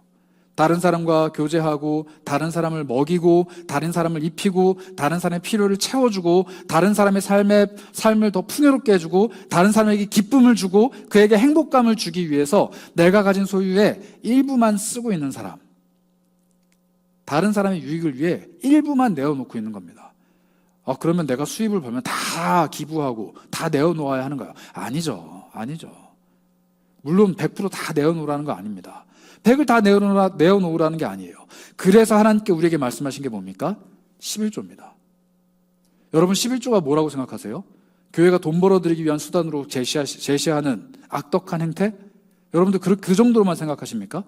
다른 사람과 교제하고, 다른 사람을 먹이고, 다른 사람을 입히고, 다른 사람의 필요를 채워주고, 다른 사람의 삶을 더 풍요롭게 해주고, 다른 사람에게 기쁨을 주고, 그에게 행복감을 주기 위해서 내가 가진 소유의 일부만 쓰고 있는 사람, 다른 사람의 유익을 위해 일부만 내어놓고 있는 겁니다. 그러면 내가 수입을 벌면 다 기부하고 다 내어놓아야 하는 거예요? 아니죠. 물론 100% 다 내어놓으라는 거 아닙니다. 100을 다 내어놓으라는 게 아니에요. 그래서 하나님께 우리에게 말씀하신 게 뭡니까? 11조입니다. 여러분, 11조가 뭐라고 생각하세요? 교회가 돈 벌어들이기 위한 수단으로 제시하는 악덕한 행태? 여러분들 그 정도로만 생각하십니까?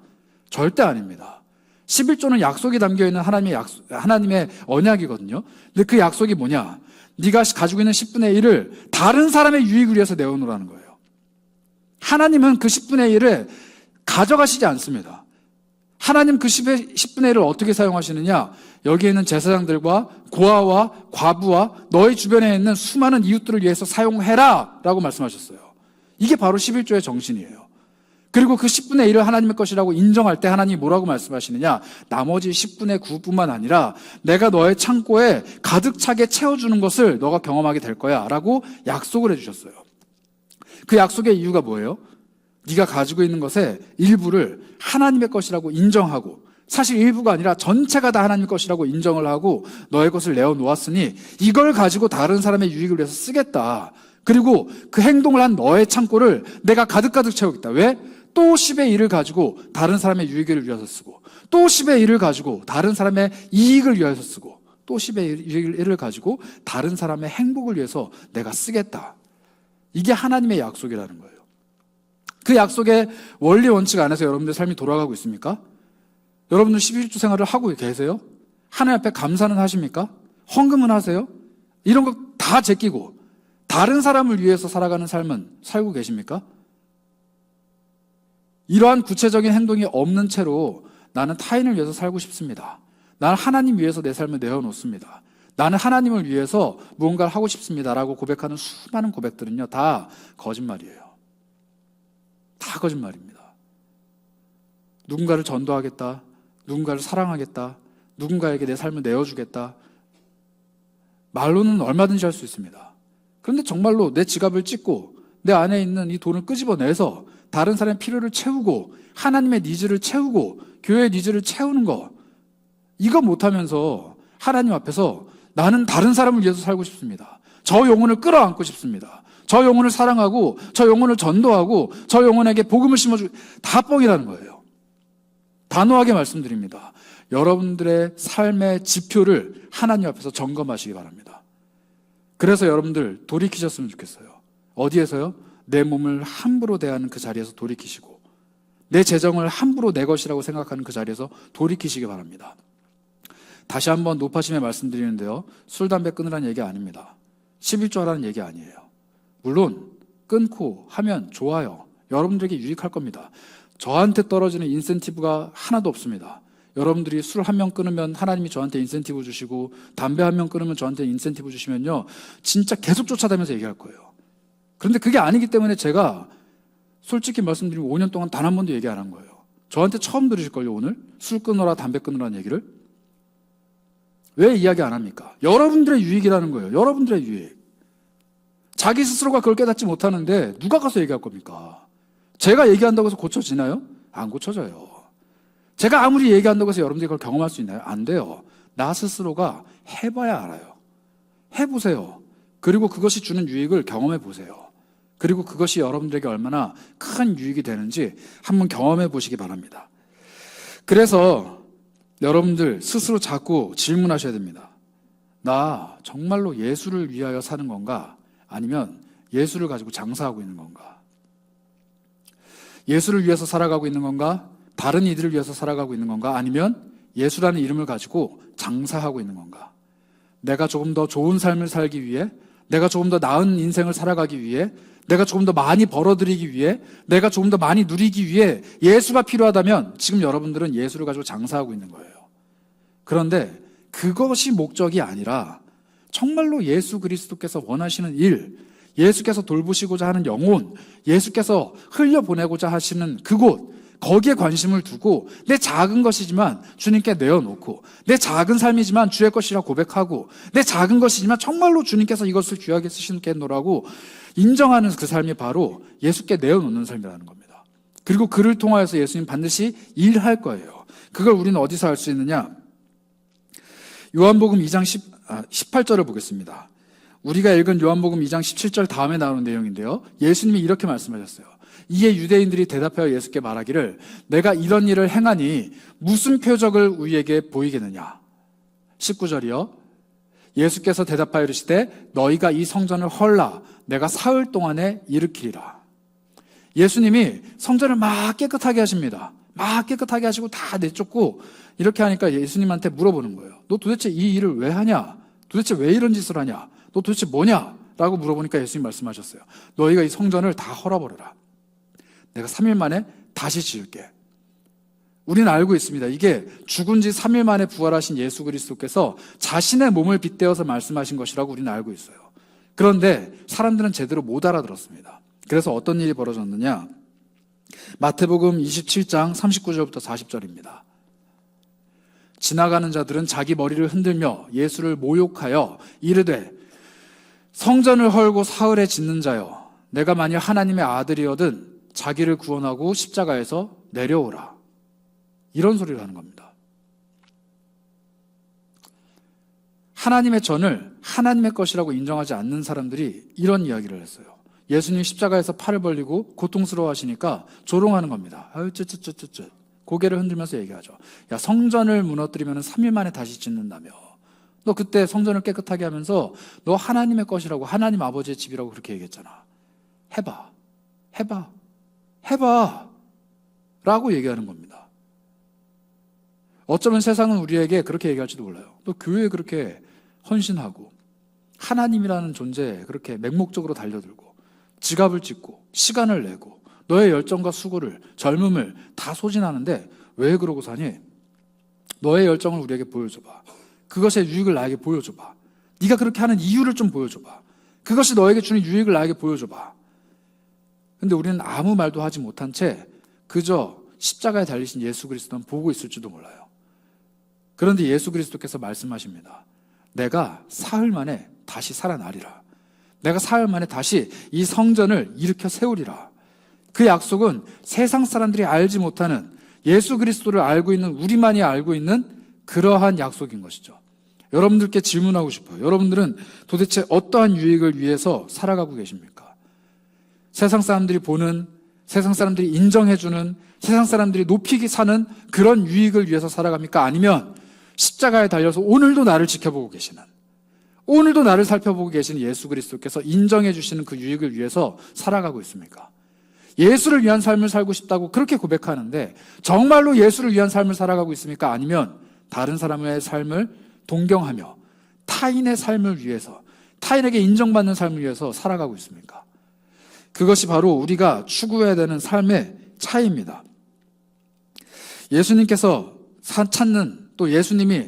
절대 아닙니다. 11조는 약속이 담겨있는 하나님의 언약이거든요. 근데 그 약속이 뭐냐? 네가 가지고 있는 10분의 1을 다른 사람의 유익을 위해서 내어놓으라는 거예요. 하나님은 그 10분의 1을 가져가시지 않습니다. 하나님 그 10분의 1을 어떻게 사용하시느냐? 여기에 있는 제사장들과 고아와 과부와 너희 주변에 있는 수많은 이웃들을 위해서 사용해라 라고 말씀하셨어요. 이게 바로 11조의 정신이에요. 그리고 그 10분의 1을 하나님의 것이라고 인정할 때 하나님이 뭐라고 말씀하시느냐? 나머지 10분의 9뿐만 아니라 내가 너의 창고에 가득 차게 채워주는 것을 너가 경험하게 될 거야 라고 약속을 해주셨어요. 그 약속의 이유가 뭐예요? 네가 가지고 있는 것의 일부를 하나님의 것이라고 인정하고, 사실 일부가 아니라 전체가 다 하나님의 것이라고 인정을 하고 너의 것을 내어놓았으니 이걸 가지고 다른 사람의 유익을 위해서 쓰겠다. 그리고 그 행동을 한 너의 창고를 내가 가득 채우겠다. 왜? 또 10의 1을 가지고 다른 사람의 유익을 위해서 쓰고, 또 10의 1을 가지고 다른 사람의 이익을 위해서 쓰고, 또 10의 1을 가지고 다른 사람의 행복을 위해서 내가 쓰겠다. 이게 하나님의 약속이라는 거예요. 그 약속의 원리 원칙 안에서 여러분들 삶이 돌아가고 있습니까? 여러분들 11조 생활을 하고 계세요? 하나님 앞에 감사는 하십니까? 헌금은 하세요? 이런 거 다 제끼고 다른 사람을 위해서 살아가는 삶은 살고 계십니까? 이러한 구체적인 행동이 없는 채로 나는 타인을 위해서 살고 싶습니다. 나는 하나님 위해서 내 삶을 내어놓습니다. 나는 하나님을 위해서 무언가를 하고 싶습니다라고 고백하는 수많은 고백들은요, 다 거짓말이에요. 다 거짓말입니다. 누군가를 전도하겠다, 누군가를 사랑하겠다, 누군가에게 내 삶을 내어주겠다. 말로는 얼마든지 할 수 있습니다. 그런데 정말로 내 지갑을 찢고 내 안에 있는 이 돈을 끄집어내서 다른 사람의 필요를 채우고 하나님의 니즈를 채우고 교회의 니즈를 채우는 거, 이거 못하면서 하나님 앞에서 나는 다른 사람을 위해서 살고 싶습니다. 저 영혼을 끌어안고 싶습니다. 저 영혼을 사랑하고 저 영혼을 전도하고 저 영혼에게 복음을 심어주고, 다 뻥이라는 거예요. 단호하게 말씀드립니다. 여러분들의 삶의 지표를 하나님 앞에서 점검하시기 바랍니다. 그래서 여러분들 돌이키셨으면 좋겠어요. 어디에서요? 내 몸을 함부로 대하는 그 자리에서 돌이키시고, 내 재정을 함부로 내 것이라고 생각하는 그 자리에서 돌이키시기 바랍니다. 다시 한번 높아심에 말씀드리는데요, 술, 담배 끊으라는 얘기 아닙니다. 11조 하라는 얘기 아니에요. 물론 끊고 하면 좋아요. 여러분들에게 유익할 겁니다. 저한테 떨어지는 인센티브가 하나도 없습니다. 여러분들이 술 한 명 끊으면 하나님이 저한테 인센티브 주시고, 담배 한 명 끊으면 저한테 인센티브 주시면요, 진짜 계속 쫓아다니면서 얘기할 거예요. 그런데 그게 아니기 때문에 제가 솔직히 말씀드리면 5년 동안 단 한 번도 얘기 안 한 거예요. 저한테 처음 들으실걸요, 오늘? 술 끊어라, 담배 끊으라는 얘기를. 왜 이야기 안 합니까? 여러분들의 유익이라는 거예요. 여러분들의 유익. 자기 스스로가 그걸 깨닫지 못하는데 누가 가서 얘기할 겁니까? 제가 얘기한다고 해서 고쳐지나요? 안 고쳐져요. 제가 아무리 얘기한다고 해서 여러분들이 그걸 경험할 수 있나요? 안 돼요. 나 스스로가 해봐야 알아요. 해보세요. 그리고 그것이 주는 유익을 경험해 보세요. 그리고 그것이 여러분들에게 얼마나 큰 유익이 되는지 한번 경험해 보시기 바랍니다. 그래서 여러분들 스스로 자꾸 질문하셔야 됩니다. 나 정말로 예수를 위하여 사는 건가? 아니면 예수를 가지고 장사하고 있는 건가? 예수를 위해서 살아가고 있는 건가? 다른 이들을 위해서 살아가고 있는 건가? 아니면 예수라는 이름을 가지고 장사하고 있는 건가? 내가 조금 더 좋은 삶을 살기 위해, 내가 조금 더 나은 인생을 살아가기 위해, 내가 조금 더 많이 벌어들이기 위해, 내가 조금 더 많이 누리기 위해 예수가 필요하다면 지금 여러분들은 예수를 가지고 장사하고 있는 거예요. 그런데 그것이 목적이 아니라 정말로 예수 그리스도께서 원하시는 일, 예수께서 돌보시고자 하는 영혼, 예수께서 흘려보내고자 하시는 그곳, 거기에 관심을 두고 내 작은 것이지만 주님께 내어놓고, 내 작은 삶이지만 주의 것이라 고백하고, 내 작은 것이지만 정말로 주님께서 이것을 귀하게 쓰시겠노라고 인정하는 그 삶이 바로 예수께 내어놓는 삶이라는 겁니다. 그리고 그를 통하여서 예수님 반드시 일할 거예요. 그걸 우리는 어디서 알 수 있느냐? 요한복음 2장 18절을 보겠습니다. 우리가 읽은 요한복음 2장 17절 다음에 나오는 내용인데요, 예수님이 이렇게 말씀하셨어요. 이에 유대인들이 대답하여 예수께 말하기를 내가 이런 일을 행하니 무슨 표적을 우리에게 보이겠느냐. 19절이요. 예수께서 대답하여 이르시되 너희가 이 성전을 헐라 내가 사흘 동안에 일으키리라. 예수님이 성전을 막 깨끗하게 하십니다. 막 깨끗하게 하시고 다 내쫓고 이렇게 하니까 예수님한테 물어보는 거예요. 너 도대체 이 일을 왜 하냐? 도대체 왜 이런 짓을 하냐? 너 도대체 뭐냐? 라고 물어보니까 예수님 말씀하셨어요. 너희가 이 성전을 다 헐어버려라. 내가 3일 만에 다시 지을게. 우리는 알고 있습니다. 이게 죽은 지 3일 만에 부활하신 예수 그리스도께서 자신의 몸을 빗대어서 말씀하신 것이라고 우리는 알고 있어요. 그런데 사람들은 제대로 못 알아들었습니다. 그래서 어떤 일이 벌어졌느냐? 마태복음 27장 39절부터 40절입니다. 지나가는 자들은 자기 머리를 흔들며 예수를 모욕하여 이르되 성전을 헐고 사흘에 짓는 자여, 내가 만일 하나님의 아들이거든 자기를 구원하고 십자가에서 내려오라. 이런 소리를 하는 겁니다. 하나님의 전을 하나님의 것이라고 인정하지 않는 사람들이 이런 이야기를 했어요. 예수님 십자가에서 팔을 벌리고 고통스러워하시니까 조롱하는 겁니다. 아유, 쯧쯧쯧쯧. 고개를 흔들면서 얘기하죠. 야, 성전을 무너뜨리면 3일 만에 다시 짓는다며. 너 그때 성전을 깨끗하게 하면서 너 하나님의 것이라고, 하나님 아버지의 집이라고 그렇게 얘기했잖아. 해봐 라고 얘기하는 겁니다. 어쩌면 세상은 우리에게 그렇게 얘기할지도 몰라요. 너 교회에 그렇게 헌신하고 하나님이라는 존재에 그렇게 맹목적으로 달려들고 지갑을 찢고 시간을 내고 너의 열정과 수고를, 젊음을 다 소진하는데 왜 그러고 사니? 너의 열정을 우리에게 보여줘봐. 그것의 유익을 나에게 보여줘봐. 네가 그렇게 하는 이유를 좀 보여줘봐. 그것이 너에게 주는 유익을 나에게 보여줘봐. 근데 우리는 아무 말도 하지 못한 채 그저 십자가에 달리신 예수 그리스도는 보고 있을지도 몰라요. 그런데 예수 그리스도께서 말씀하십니다. 내가 사흘 만에 다시 살아나리라. 내가 사흘 만에 다시 이 성전을 일으켜 세우리라. 그 약속은 세상 사람들이 알지 못하는, 예수 그리스도를 알고 있는 우리만이 알고 있는 그러한 약속인 것이죠. 여러분들께 질문하고 싶어요. 여러분들은 도대체 어떠한 유익을 위해서 살아가고 계십니까? 세상 사람들이 보는, 세상 사람들이 인정해주는, 세상 사람들이 높이기 사는 그런 유익을 위해서 살아갑니까? 아니면 십자가에 달려서 오늘도 나를 지켜보고 계시는, 오늘도 나를 살펴보고 계시는 예수 그리스도께서 인정해 주시는 그 유익을 위해서 살아가고 있습니까? 예수를 위한 삶을 살고 싶다고 그렇게 고백하는데 정말로 예수를 위한 삶을 살아가고 있습니까? 아니면 다른 사람의 삶을 동경하며 타인의 삶을 위해서, 타인에게 인정받는 삶을 위해서 살아가고 있습니까? 그것이 바로 우리가 추구해야 되는 삶의 차이입니다. 예수님께서 찾는, 또 예수님이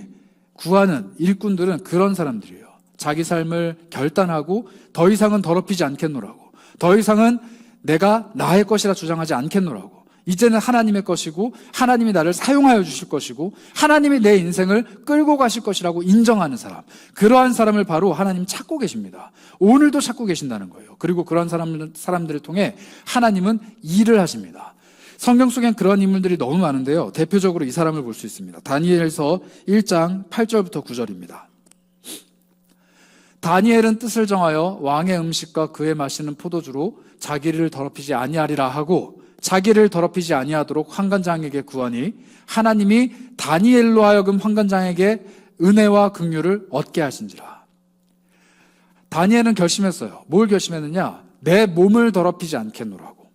구하는 일꾼들은 그런 사람들이에요. 자기 삶을 결단하고 더 이상은 더럽히지 않겠노라고, 더 이상은 내가 나의 것이라 주장하지 않겠노라고, 이제는 하나님의 것이고 하나님이 나를 사용하여 주실 것이고 하나님이 내 인생을 끌고 가실 것이라고 인정하는 사람, 그러한 사람을 바로 하나님 찾고 계십니다. 오늘도 찾고 계신다는 거예요. 그리고 그러한 사람들을 통해 하나님은 일을 하십니다. 성경 속엔 그런 인물들이 너무 많은데요, 대표적으로 이 사람을 볼 수 있습니다. 다니엘서 1장 8절부터 9절입니다. 다니엘은 뜻을 정하여 왕의 음식과 그의 마시는 포도주로 자기를 더럽히지 아니하리라 하고 자기를 더럽히지 아니하도록 환관장에게 구하니 하나님이 다니엘로 하여금 환관장에게 은혜와 긍휼을 얻게 하신지라. 다니엘은 결심했어요. 뭘 결심했느냐? 내 몸을 더럽히지 않겠노라고.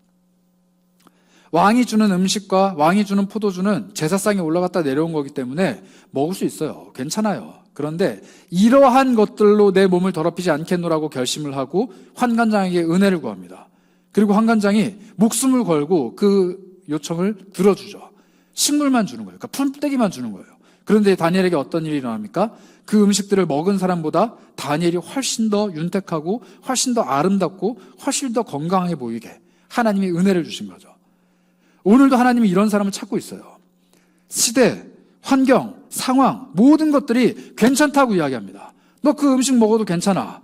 왕이 주는 음식과 왕이 주는 포도주는 제사상에 올라갔다 내려온 거기 때문에 먹을 수 있어요. 괜찮아요. 그런데 이러한 것들로 내 몸을 더럽히지 않겠노라고 결심을 하고 환관장에게 은혜를 구합니다. 그리고 환관장이 목숨을 걸고 그 요청을 들어주죠. 식물만 주는 거예요. 그러니까 풀떼기만 주는 거예요. 그런데 다니엘에게 어떤 일이 일어납니까? 그 음식들을 먹은 사람보다 다니엘이 훨씬 더 윤택하고 훨씬 더 아름답고 훨씬 더 건강해 보이게 하나님이 은혜를 주신 거죠. 오늘도 하나님이 이런 사람을 찾고 있어요. 시대, 환경, 상황 모든 것들이 괜찮다고 이야기합니다. 너 그 음식 먹어도 괜찮아.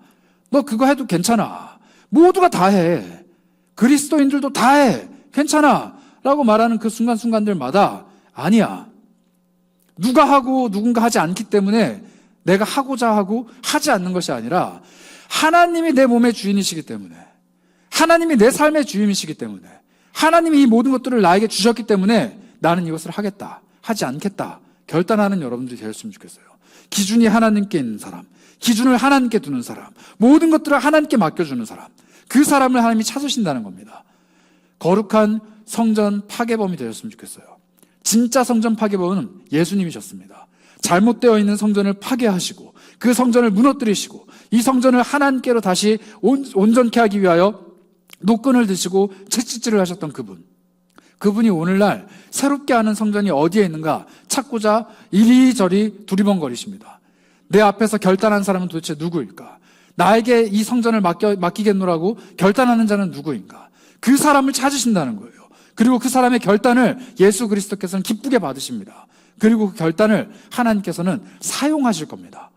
너 그거 해도 괜찮아. 모두가 다 해. 그리스도인들도 다 해. 괜찮아. 라고 말하는 그 순간순간들마다 아니야. 누가 하고 누군가 하지 않기 때문에 내가 하고자 하고 하지 않는 것이 아니라 하나님이 내 몸의 주인이시기 때문에, 하나님이 내 삶의 주인이시기 때문에, 하나님이 이 모든 것들을 나에게 주셨기 때문에 나는 이것을 하겠다, 하지 않겠다 결단하는 여러분들이 되었으면 좋겠어요. 기준이 하나님께 있는 사람, 기준을 하나님께 두는 사람, 모든 것들을 하나님께 맡겨주는 사람, 그 사람을 하나님이 찾으신다는 겁니다. 거룩한 성전 파괴범이 되었으면 좋겠어요. 진짜 성전 파괴범은 예수님이셨습니다. 잘못되어 있는 성전을 파괴하시고 그 성전을 무너뜨리시고 이 성전을 하나님께로 다시 온전케 하기 위하여 노끈을 드시고 채찍질을 하셨던 그분이 오늘날 새롭게 하는 성전이 어디에 있는가 찾고자 이리저리 두리번거리십니다. 내 앞에서 결단한 사람은 도대체 누구일까? 나에게 이 성전을 맡기겠노라고 결단하는 자는 누구인가? 그 사람을 찾으신다는 거예요. 그리고 그 사람의 결단을 예수 그리스도께서는 기쁘게 받으십니다. 그리고 그 결단을 하나님께서는 사용하실 겁니다.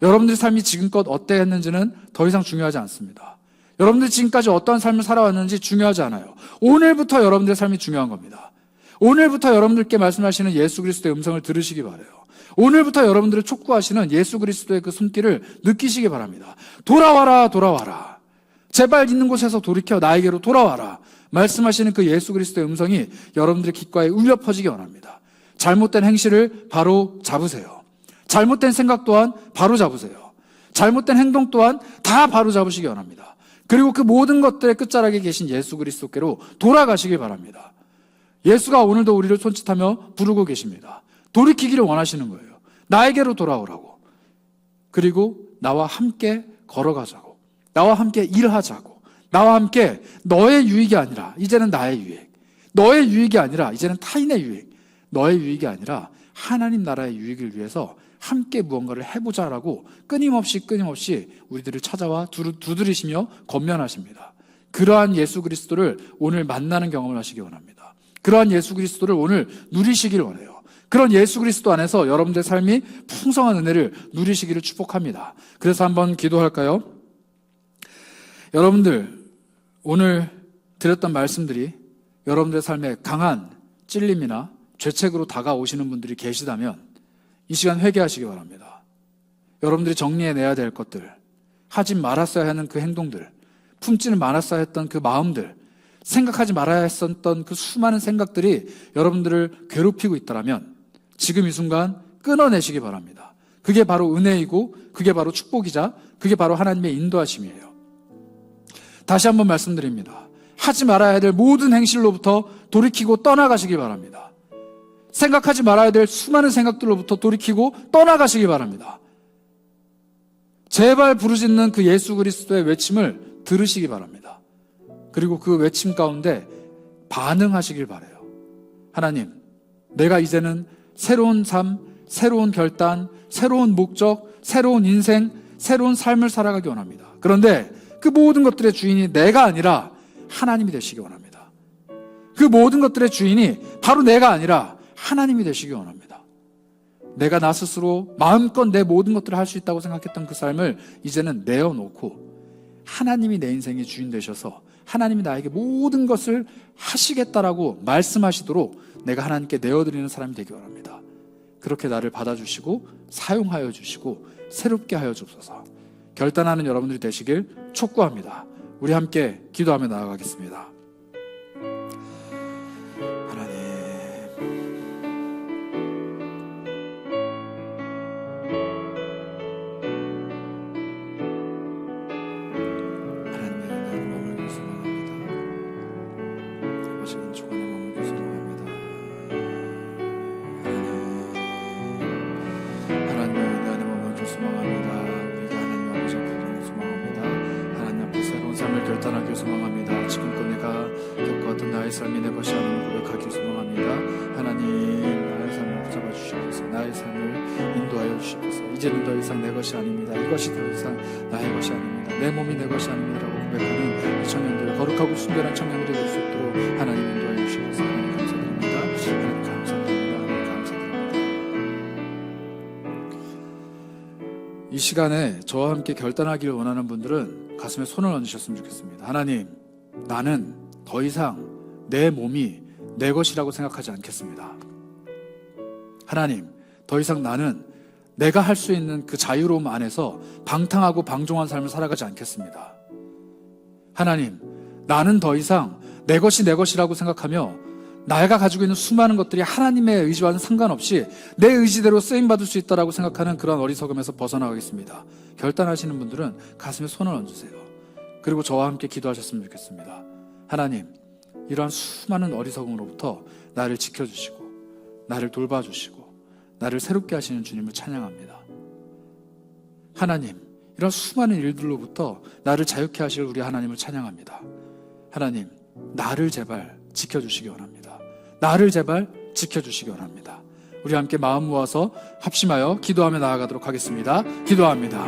여러분들의 삶이 지금껏 어땠는지는 더 이상 중요하지 않습니다. 여러분들이 지금까지 어떠한 삶을 살아왔는지 중요하지 않아요. 오늘부터 여러분들의 삶이 중요한 겁니다. 오늘부터 여러분들께 말씀하시는 예수 그리스도의 음성을 들으시기 바라요. 오늘부터 여러분들을 촉구하시는 예수 그리스도의 그 손길을 느끼시기 바랍니다. 돌아와라, 돌아와라. 제발 있는 곳에서 돌이켜 나에게로 돌아와라. 말씀하시는 그 예수 그리스도의 음성이 여러분들의 귓가에 울려 퍼지기 원합니다. 잘못된 행실을 바로 잡으세요. 잘못된 생각 또한 바로 잡으세요. 잘못된 행동 또한 다 바로 잡으시기 원합니다. 그리고 그 모든 것들의 끝자락에 계신 예수 그리스도께로 돌아가시길 바랍니다. 예수가 오늘도 우리를 손짓하며 부르고 계십니다. 돌이키기를 원하시는 거예요. 나에게로 돌아오라고. 그리고 나와 함께 걸어가자고. 나와 함께 일하자고. 나와 함께 너의 유익이 아니라 이제는 나의 유익. 너의 유익이 아니라 이제는 타인의 유익. 너의 유익이 아니라 하나님 나라의 유익을 위해서 함께 무언가를 해보자라고 끊임없이 우리들을 찾아와 두드리시며 권면하십니다. 그러한 예수 그리스도를 오늘 만나는 경험을 하시기 원합니다. 그러한 예수 그리스도를 오늘 누리시기를 원해요. 그런 예수 그리스도 안에서 여러분들의 삶이 풍성한 은혜를 누리시기를 축복합니다. 그래서 한번 기도할까요? 여러분들 오늘 드렸던 말씀들이 여러분들의 삶에 강한 찔림이나 죄책으로 다가오시는 분들이 계시다면 이 시간 회개하시기 바랍니다. 여러분들이 정리해내야 될 것들, 하지 말았어야 하는 그 행동들, 품지는 말았어야 했던 그 마음들, 생각하지 말아야 했었던 그 수많은 생각들이 여러분들을 괴롭히고 있다면 지금 이 순간 끊어내시기 바랍니다. 그게 바로 은혜이고 그게 바로 축복이자 그게 바로 하나님의 인도하심이에요. 다시 한번 말씀드립니다. 하지 말아야 될 모든 행실로부터 돌이키고 떠나가시기 바랍니다. 생각하지 말아야 될 수많은 생각들로부터 돌이키고 떠나가시기 바랍니다. 제발 부르짖는 그 예수 그리스도의 외침을 들으시기 바랍니다. 그리고 그 외침 가운데 반응하시길 바라요. 하나님, 내가 이제는 새로운 삶, 새로운 결단, 새로운 목적, 새로운 인생, 새로운 삶을 살아가기 원합니다. 그런데 그 모든 것들의 주인이 내가 아니라 하나님이 되시기 원합니다. 그 모든 것들의 주인이 바로 내가 아니라 하나님이 되시기 원합니다. 내가 나 스스로 마음껏 내 모든 것들을 할 수 있다고 생각했던 그 삶을 이제는 내어놓고 하나님이 내 인생의 주인 되셔서 하나님이 나에게 모든 것을 하시겠다라고 말씀하시도록 내가 하나님께 내어드리는 사람이 되기 원합니다. 그렇게 나를 받아주시고 사용하여 주시고 새롭게 하여 주옵소서. 결단하는 여러분들이 되시길 촉구합니다. 우리 함께 기도하며 나아가겠습니다. 결단하길 소망합니다. 지금껏 내가 겪어왔던 나의 삶이 내 것이 아님을 고백하길 소망합니다. 하나님, 나의 삶을 붙잡아 주시옵소서. 나의 삶을 인도하여 주시옵소서. 이제는 더 이상 내 것이 아닙니다. 이것이 더 이상 나의 것이 아닙니다. 내 몸이 내 것이 아닙니다라고 고백하는 이 청년들, 거룩하고 순결한 청년들이 될 수 있도록 하나님 인도하여 주시옵소서. 하나님 감사드립니다. 하나님 감사드립니다. 하나님 감사드립니다. 이 시간에 저와 함께 결단하기를 원하는 분들은 가슴에 손을 얹으셨으면 좋겠습니다. 하나님, 나는 더 이상 내 몸이 내 것이라고 생각하지 않겠습니다. 하나님, 더 이상 나는 내가 할 수 있는 그 자유로움 안에서 방탕하고 방종한 삶을 살아가지 않겠습니다. 하나님, 나는 더 이상 내 것이 내 것이라고 생각하며 내가 가지고 있는 수많은 것들이 하나님의 의지와는 상관없이 내 의지대로 쓰임받을 수 있다고 생각하는 그런 어리석음에서 벗어나가겠습니다. 결단하시는 분들은 가슴에 손을 얹으세요. 그리고 저와 함께 기도하셨으면 좋겠습니다. 하나님, 이러한 수많은 어리석음으로부터 나를 지켜주시고 나를 돌봐주시고 나를 새롭게 하시는 주님을 찬양합니다. 하나님, 이런 수많은 일들로부터 나를 자유케 하실 우리 하나님을 찬양합니다. 하나님, 나를 제발 지켜주시기 원합니다. 나를 제발 지켜주시기 원합니다. 우리 함께 마음 모아서 합심하여 기도하며 나아가도록 하겠습니다. 기도합니다.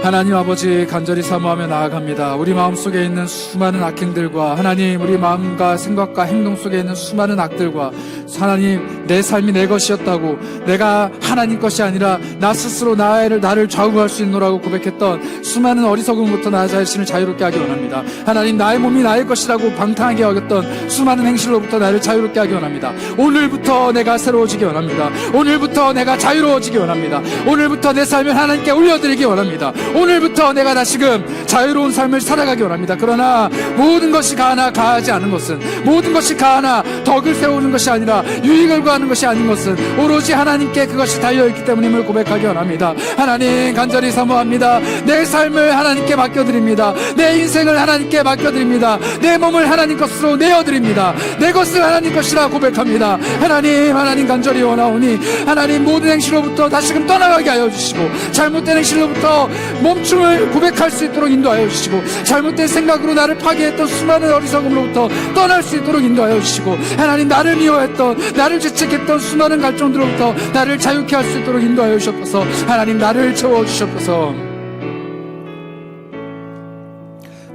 하나님 아버지, 간절히 사모하며 나아갑니다. 우리 마음속에 있는 수많은 악행들과 하나님, 우리 마음과 생각과 행동 속에 있는 수많은 악들과 하나님, 내 삶이 내 것이었다고, 내가 하나님 것이 아니라 나 스스로 나를 좌우할 수 있노라고 고백했던 수많은 어리석음부터 나 자신을 자유롭게 하기 원합니다. 하나님, 나의 몸이 나의 것이라고 방탕하게 여겼던 수많은 행실로부터 나를 자유롭게 하기 원합니다. 오늘부터 내가 새로워지기 원합니다. 오늘부터 내가 자유로워지기 원합니다. 오늘부터 내 삶을 하나님께 올려드리기 원합니다. 오늘부터 내가 다시금 자유로운 삶을 살아가기 원합니다. 그러나 모든 것이 가하나 가하지 않은 것은, 모든 것이 가하나 덕을 세우는 것이 아니라 유익을 구하는 것이 아닌 것은 오로지 하나님께 그것이 달려있기 때문임을 고백하기 원합니다. 하나님, 간절히 사모합니다. 내 삶을 하나님께 맡겨드립니다. 내 인생을 하나님께 맡겨드립니다. 내 몸을 하나님 것으로 내어드립니다. 내 것을 하나님 것이라 고백합니다. 하나님 간절히 원하오니 하나님, 모든 행실로부터 다시금 떠나가게 하여 주시고 잘못된 행실로부터 멈춤을 고백할 수 있도록 인도하여 주시고 잘못된 생각으로 나를 파괴했던 수많은 어리석음으로부터 떠날 수 있도록 인도하여 주시고 하나님, 나를 미워했던, 나를 죄책했던 수많은 갈증들로부터 나를 자유케 할 수 있도록 인도하여 주셔서 하나님, 나를 채워주셔서.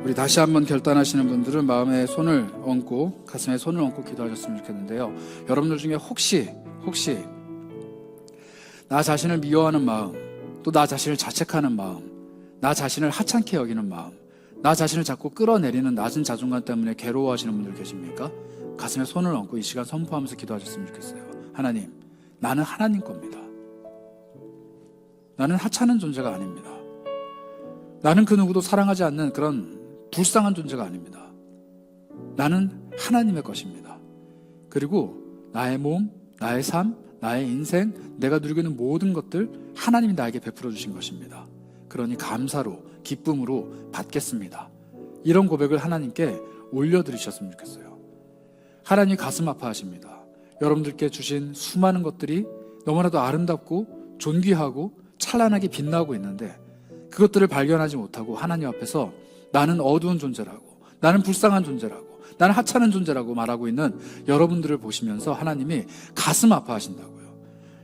우리 다시 한번 결단하시는 분들은 마음에 손을 얹고 가슴에 손을 얹고 기도하셨으면 좋겠는데요. 여러분들 중에 혹시 나 자신을 미워하는 마음, 또 나 자신을 자책하는 마음, 나 자신을 하찮게 여기는 마음, 나 자신을 자꾸 끌어내리는 낮은 자존감 때문에 괴로워하시는 분들 계십니까? 가슴에 손을 얹고 이 시간 선포하면서 기도하셨으면 좋겠어요. 하나님, 나는 하나님 겁니다. 나는 하찮은 존재가 아닙니다. 나는 그 누구도 사랑하지 않는 그런 불쌍한 존재가 아닙니다. 나는 하나님의 것입니다. 그리고 나의 몸, 나의 삶, 나의 인생, 내가 누리고 있는 모든 것들 하나님이 나에게 베풀어 주신 것입니다. 그러니 감사로, 기쁨으로 받겠습니다. 이런 고백을 하나님께 올려드리셨으면 좋겠어요. 하나님이 가슴 아파하십니다. 여러분들께 주신 수많은 것들이 너무나도 아름답고 존귀하고 찬란하게 빛나고 있는데 그것들을 발견하지 못하고 하나님 앞에서 나는 어두운 존재라고, 나는 불쌍한 존재라고, 나는 하찮은 존재라고 말하고 있는 여러분들을 보시면서 하나님이 가슴 아파하신다고요.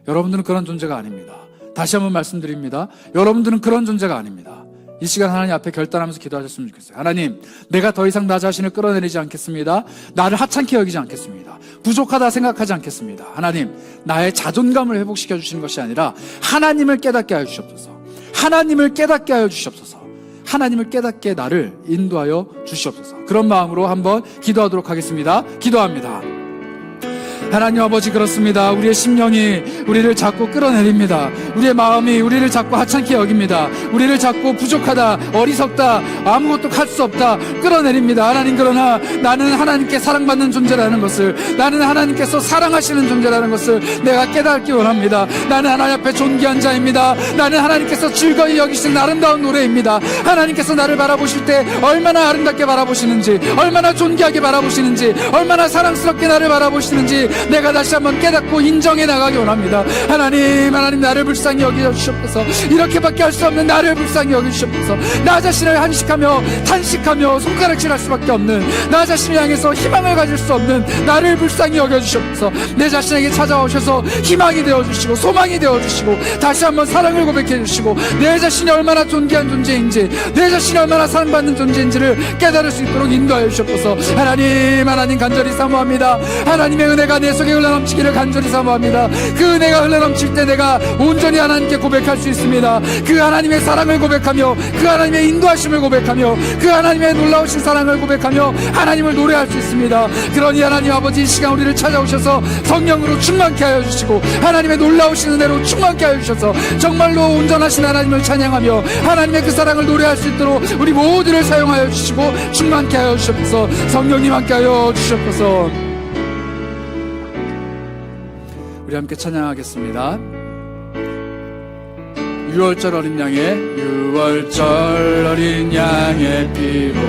여러분들은 그런 존재가 아닙니다. 다시 한번 말씀드립니다. 여러분들은 그런 존재가 아닙니다. 이 시간 하나님 앞에 결단하면서 기도하셨으면 좋겠어요. 하나님, 내가 더 이상 나 자신을 끌어내리지 않겠습니다. 나를 하찮게 여기지 않겠습니다. 부족하다 생각하지 않겠습니다. 하나님, 나의 자존감을 회복시켜 주시는 것이 아니라 하나님을 깨닫게 하여 주시옵소서. 하나님을 깨닫게 하여 주시옵소서. 하나님을 깨닫게 나를 인도하여 주시옵소서. 그런 마음으로 한번 기도하도록 하겠습니다. 기도합니다. 하나님 아버지, 그렇습니다. 우리의 심령이 우리를 자꾸 끌어내립니다. 우리의 마음이 우리를 자꾸 하찮게 여깁니다. 우리를 자꾸 부족하다, 어리석다, 아무것도 할 수 없다 끌어내립니다. 하나님, 그러나 나는 하나님께 사랑받는 존재라는 것을, 나는 하나님께서 사랑하시는 존재라는 것을 내가 깨닫기 원합니다. 나는 하나님 앞에 존귀한 자입니다. 나는 하나님께서 즐거이 여기시는 아름다운 노래입니다. 하나님께서 나를 바라보실 때 얼마나 아름답게 바라보시는지, 얼마나 존귀하게 바라보시는지, 얼마나 사랑스럽게 나를 바라보시는지 내가 다시 한번 깨닫고 인정해 나가기 원합니다. 하나님 나를 불쌍히 여기주시옵소서. 이렇게밖에 할 수 없는 나를 불쌍히 여기주시옵소서. 나 자신을 한식하며 탄식하며 손가락질할 수밖에 없는, 나 자신을 향해서 희망을 가질 수 없는 나를 불쌍히 여겨주시옵소서. 내 자신에게 찾아오셔서 희망이 되어주시고 소망이 되어주시고 다시 한번 사랑을 고백해주시고 내 자신이 얼마나 존귀한 존재인지, 내 자신이 얼마나 사랑받는 존재인지를 깨달을 수 있도록 인도하여 주시옵소서. 하나님 간절히 사모합니다. 하나님의 은혜가 내 속에 흘러넘치기를 간절히 사모합니다. 그 은혜가 흘러넘칠 때 내가 온전히 하나님께 고백할 수 있습니다. 그 하나님의 사랑을 고백하며 그 하나님의 인도하심을 고백하며 그 하나님의 놀라우신 사랑을 고백하며 하나님을 노래할 수 있습니다. 그러니 하나님 아버지, 이 시간 우리를 찾아오셔서 성령으로 충만케 하여 주시고 하나님의 놀라우신 은혜로 충만케 하여 주셔서 정말로 온전하신 하나님을 찬양하며 하나님의 그 사랑을 노래할 수 있도록 우리 모두를 사용하여 주시고 충만케 하여 주시옵소서. 성령님 함께 하여 주시옵소서. 우리 함께 찬양하겠습니다. 유월절 어린 양의, 유월절 어린 양의 피로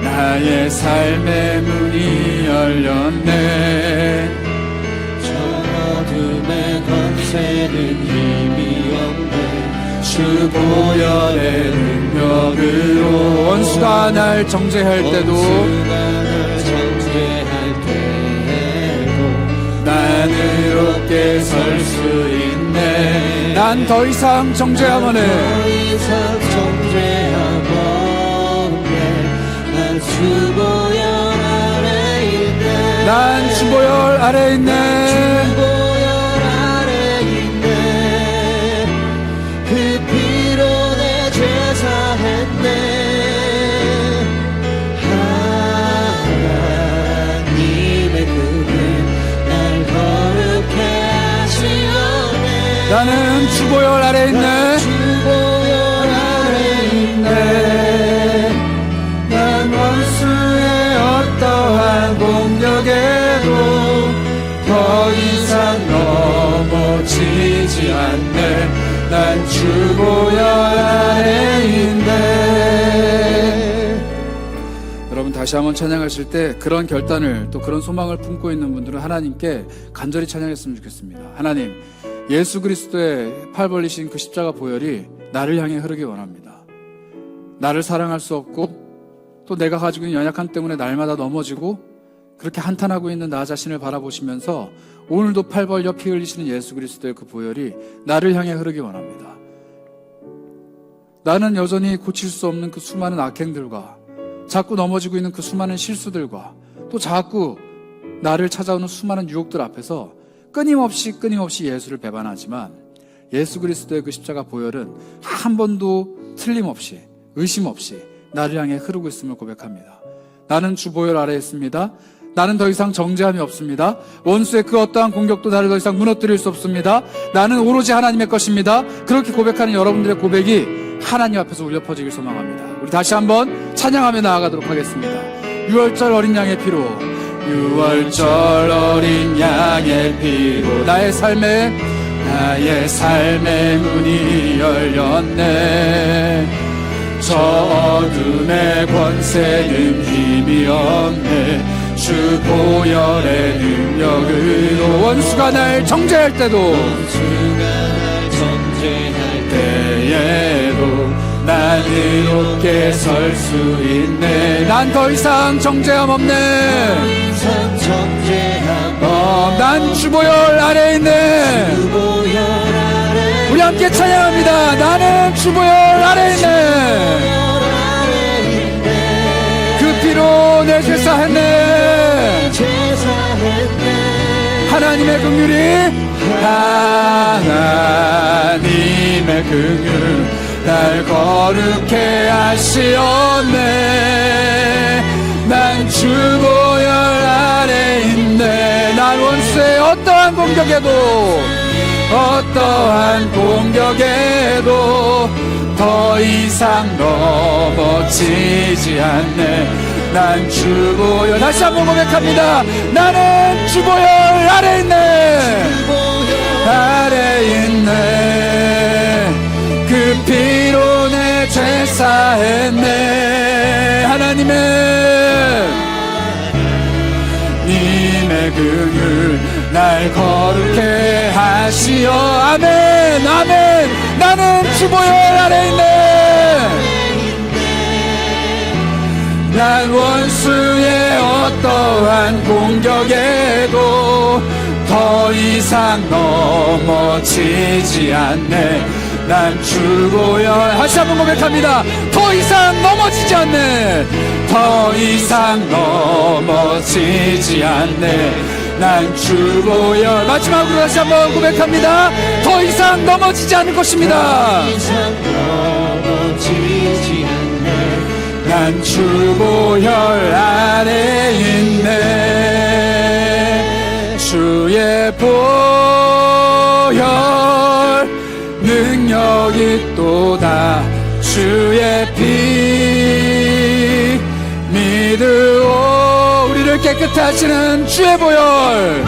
나의 삶의 문이 열렸네. 저 어둠의 권세는 힘이 없네. 주 보혈의 능력으로 원수가 날 정죄할 때도 난 의롭게 설 수 있네. 난 더 이상 정죄함 없네. 더 이상 정죄함 없네. 난 주보혈 아래 있네. 난 주보혈 아래 있네. 주보혈 아래 있네. 그 피로 내 죄 사했네. 나는 주보혈 아래 있네. 주보혈 아래 있네. 난 원수의 어떠한 공격에도 더 이상 넘어지지 않네. 난 주보혈 아래 있네. 여러분, 다시 한번 찬양하실 때 그런 결단을, 또 그런 소망을 품고 있는 분들은 하나님께 간절히 찬양했으면 좋겠습니다. 하나님, 예수 그리스도의 팔 벌리신 그 십자가 보혈이 나를 향해 흐르기 원합니다. 나를 사랑할 수 없고 또 내가 가지고 있는 연약함 때문에 날마다 넘어지고 그렇게 한탄하고 있는 나 자신을 바라보시면서 오늘도 팔 벌려 피 흘리시는 예수 그리스도의 그 보혈이 나를 향해 흐르기 원합니다. 나는 여전히 고칠 수 없는 그 수많은 악행들과 자꾸 넘어지고 있는 그 수많은 실수들과 또 자꾸 나를 찾아오는 수많은 유혹들 앞에서 끊임없이 예수를 배반하지만 예수 그리스도의 그 십자가 보혈은 한 번도 틀림없이 의심 없이 나를 향해 흐르고 있음을 고백합니다. 나는 주 보혈 아래에 있습니다. 나는 더 이상 정죄함이 없습니다. 원수의 그 어떠한 공격도 나를 더 이상 무너뜨릴 수 없습니다. 나는 오로지 하나님의 것입니다. 그렇게 고백하는 여러분들의 고백이 하나님 앞에서 울려 퍼지길 소망합니다. 우리 다시 한번 찬양하며 나아가도록 하겠습니다. 유월절 어린 양의 피로, 유월절 어린 양의 피로 나의 삶의 문이 열렸네. 저 어둠의 권세는 힘이 없네. 주 보혈의 능력으로 원수가 날 정죄할 때도 난 의롭게 설 수 있네. 난 더 이상 정죄함 없네. 난 주보혈 아래 있네. 우리 함께 찬양합니다. 나는 주보혈 아래 있네. 그 피로 내 죄 사했네. 하나님의 긍휼이, 하나님의 긍휼 날 거룩해 하시었네. 난 주보혈 아래 있네. 난 원수의 어떠한 공격에도 더 이상 넘어지지 않네. 난 주보혈, 다시 한번 고백합니다. 나는 주보혈 아래 있네. 아래 있네. 그 피로 내 죄 사했네. 하나님의 님의 긍휼 날 거룩해 하시어. 아멘 아멘. 나는 주보혈 아래 있네. 난 원수의 어떠한 공격에도 더 이상 넘어지지 않네. 난 주보혈. 다시 한번 고백합니다. 더 이상 넘어지지 않네. 더 이상 넘어지지 않네. 난 주보혈. 마지막으로 다시 한번 고백합니다. 더 이상 넘어지지 않을 것입니다. 난 주보혈 안에 있네. 주의 보혈 능력이 또다. 주의 피 믿으오. 우리를 깨끗게 하시는 주의 보혈.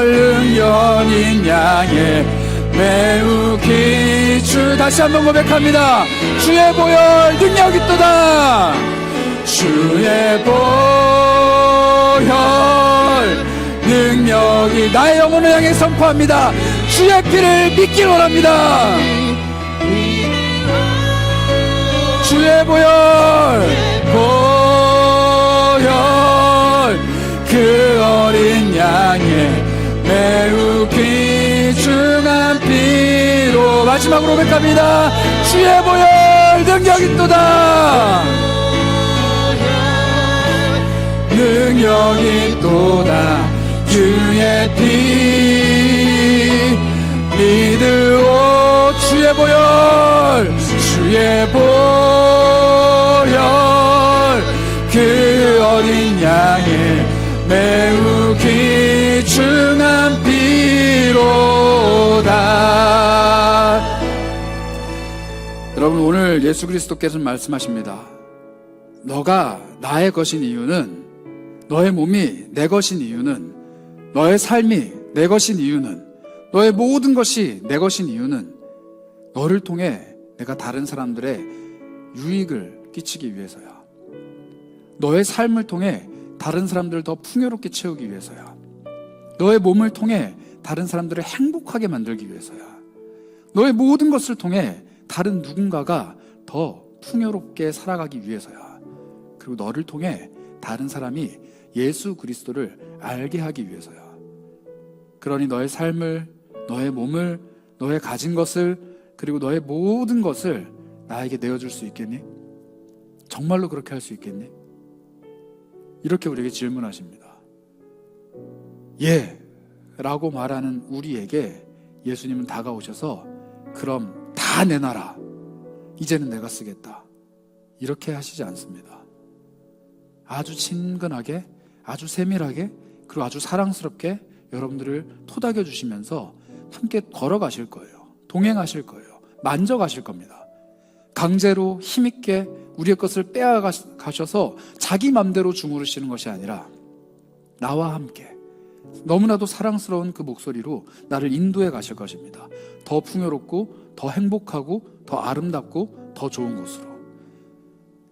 혈능연인 양의 매우 기주. 다시 한번 고백합니다. 주의 보혈 능력이 또다. 주의 보혈 능력이. 나의 영혼을 향해 선포합니다. 주의 피를 믿길 원합니다. 주의 보혈. 보혈 그 어린 양의 매우 귀중한 피로. 마지막으로 고백합니다. 주의 보혈 능력이 또다. 능력이 또다. 주의 피 믿으오. 주의 보혈. 주의 보혈 그 어린 양의 매우 귀중한 피로다. 여러분, 오늘 예수 그리스도께서 말씀하십니다. 너가 나의 것인 이유는, 너의 몸이 내 것인 이유는, 너의 삶이 내 것인 이유는, 너의 모든 것이 내 것인 이유는 너를 통해 내가 다른 사람들의 유익을 끼치기 위해서야. 너의 삶을 통해 다른 사람들을 더 풍요롭게 채우기 위해서야. 너의 몸을 통해 다른 사람들을 행복하게 만들기 위해서야. 너의 모든 것을 통해 다른 누군가가 더 풍요롭게 살아가기 위해서야. 그리고 너를 통해 다른 사람이 예수 그리스도를 알게 하기 위해서야. 그러니 너의 삶을, 너의 몸을, 너의 가진 것을, 그리고 너의 모든 것을 나에게 내어줄 수 있겠니? 정말로 그렇게 할 수 있겠니? 이렇게 우리에게 질문하십니다. 예 라고 말하는 우리에게 예수님은 다가오셔서 그럼 다 내놔라. 이제는 내가 쓰겠다. 이렇게 하시지 않습니다. 아주 친근하게, 아주 세밀하게, 그리고 아주 사랑스럽게 여러분들을 토닥여 주시면서 함께 걸어가실 거예요. 동행하실 거예요. 만져가실 겁니다. 강제로 힘있게 우리의 것을 빼앗가셔서 자기 맘대로 주무르시는 것이 아니라 나와 함께 너무나도 사랑스러운 그 목소리로 나를 인도해 가실 것입니다. 더 풍요롭고 더 행복하고 더 아름답고 더 좋은 곳으로.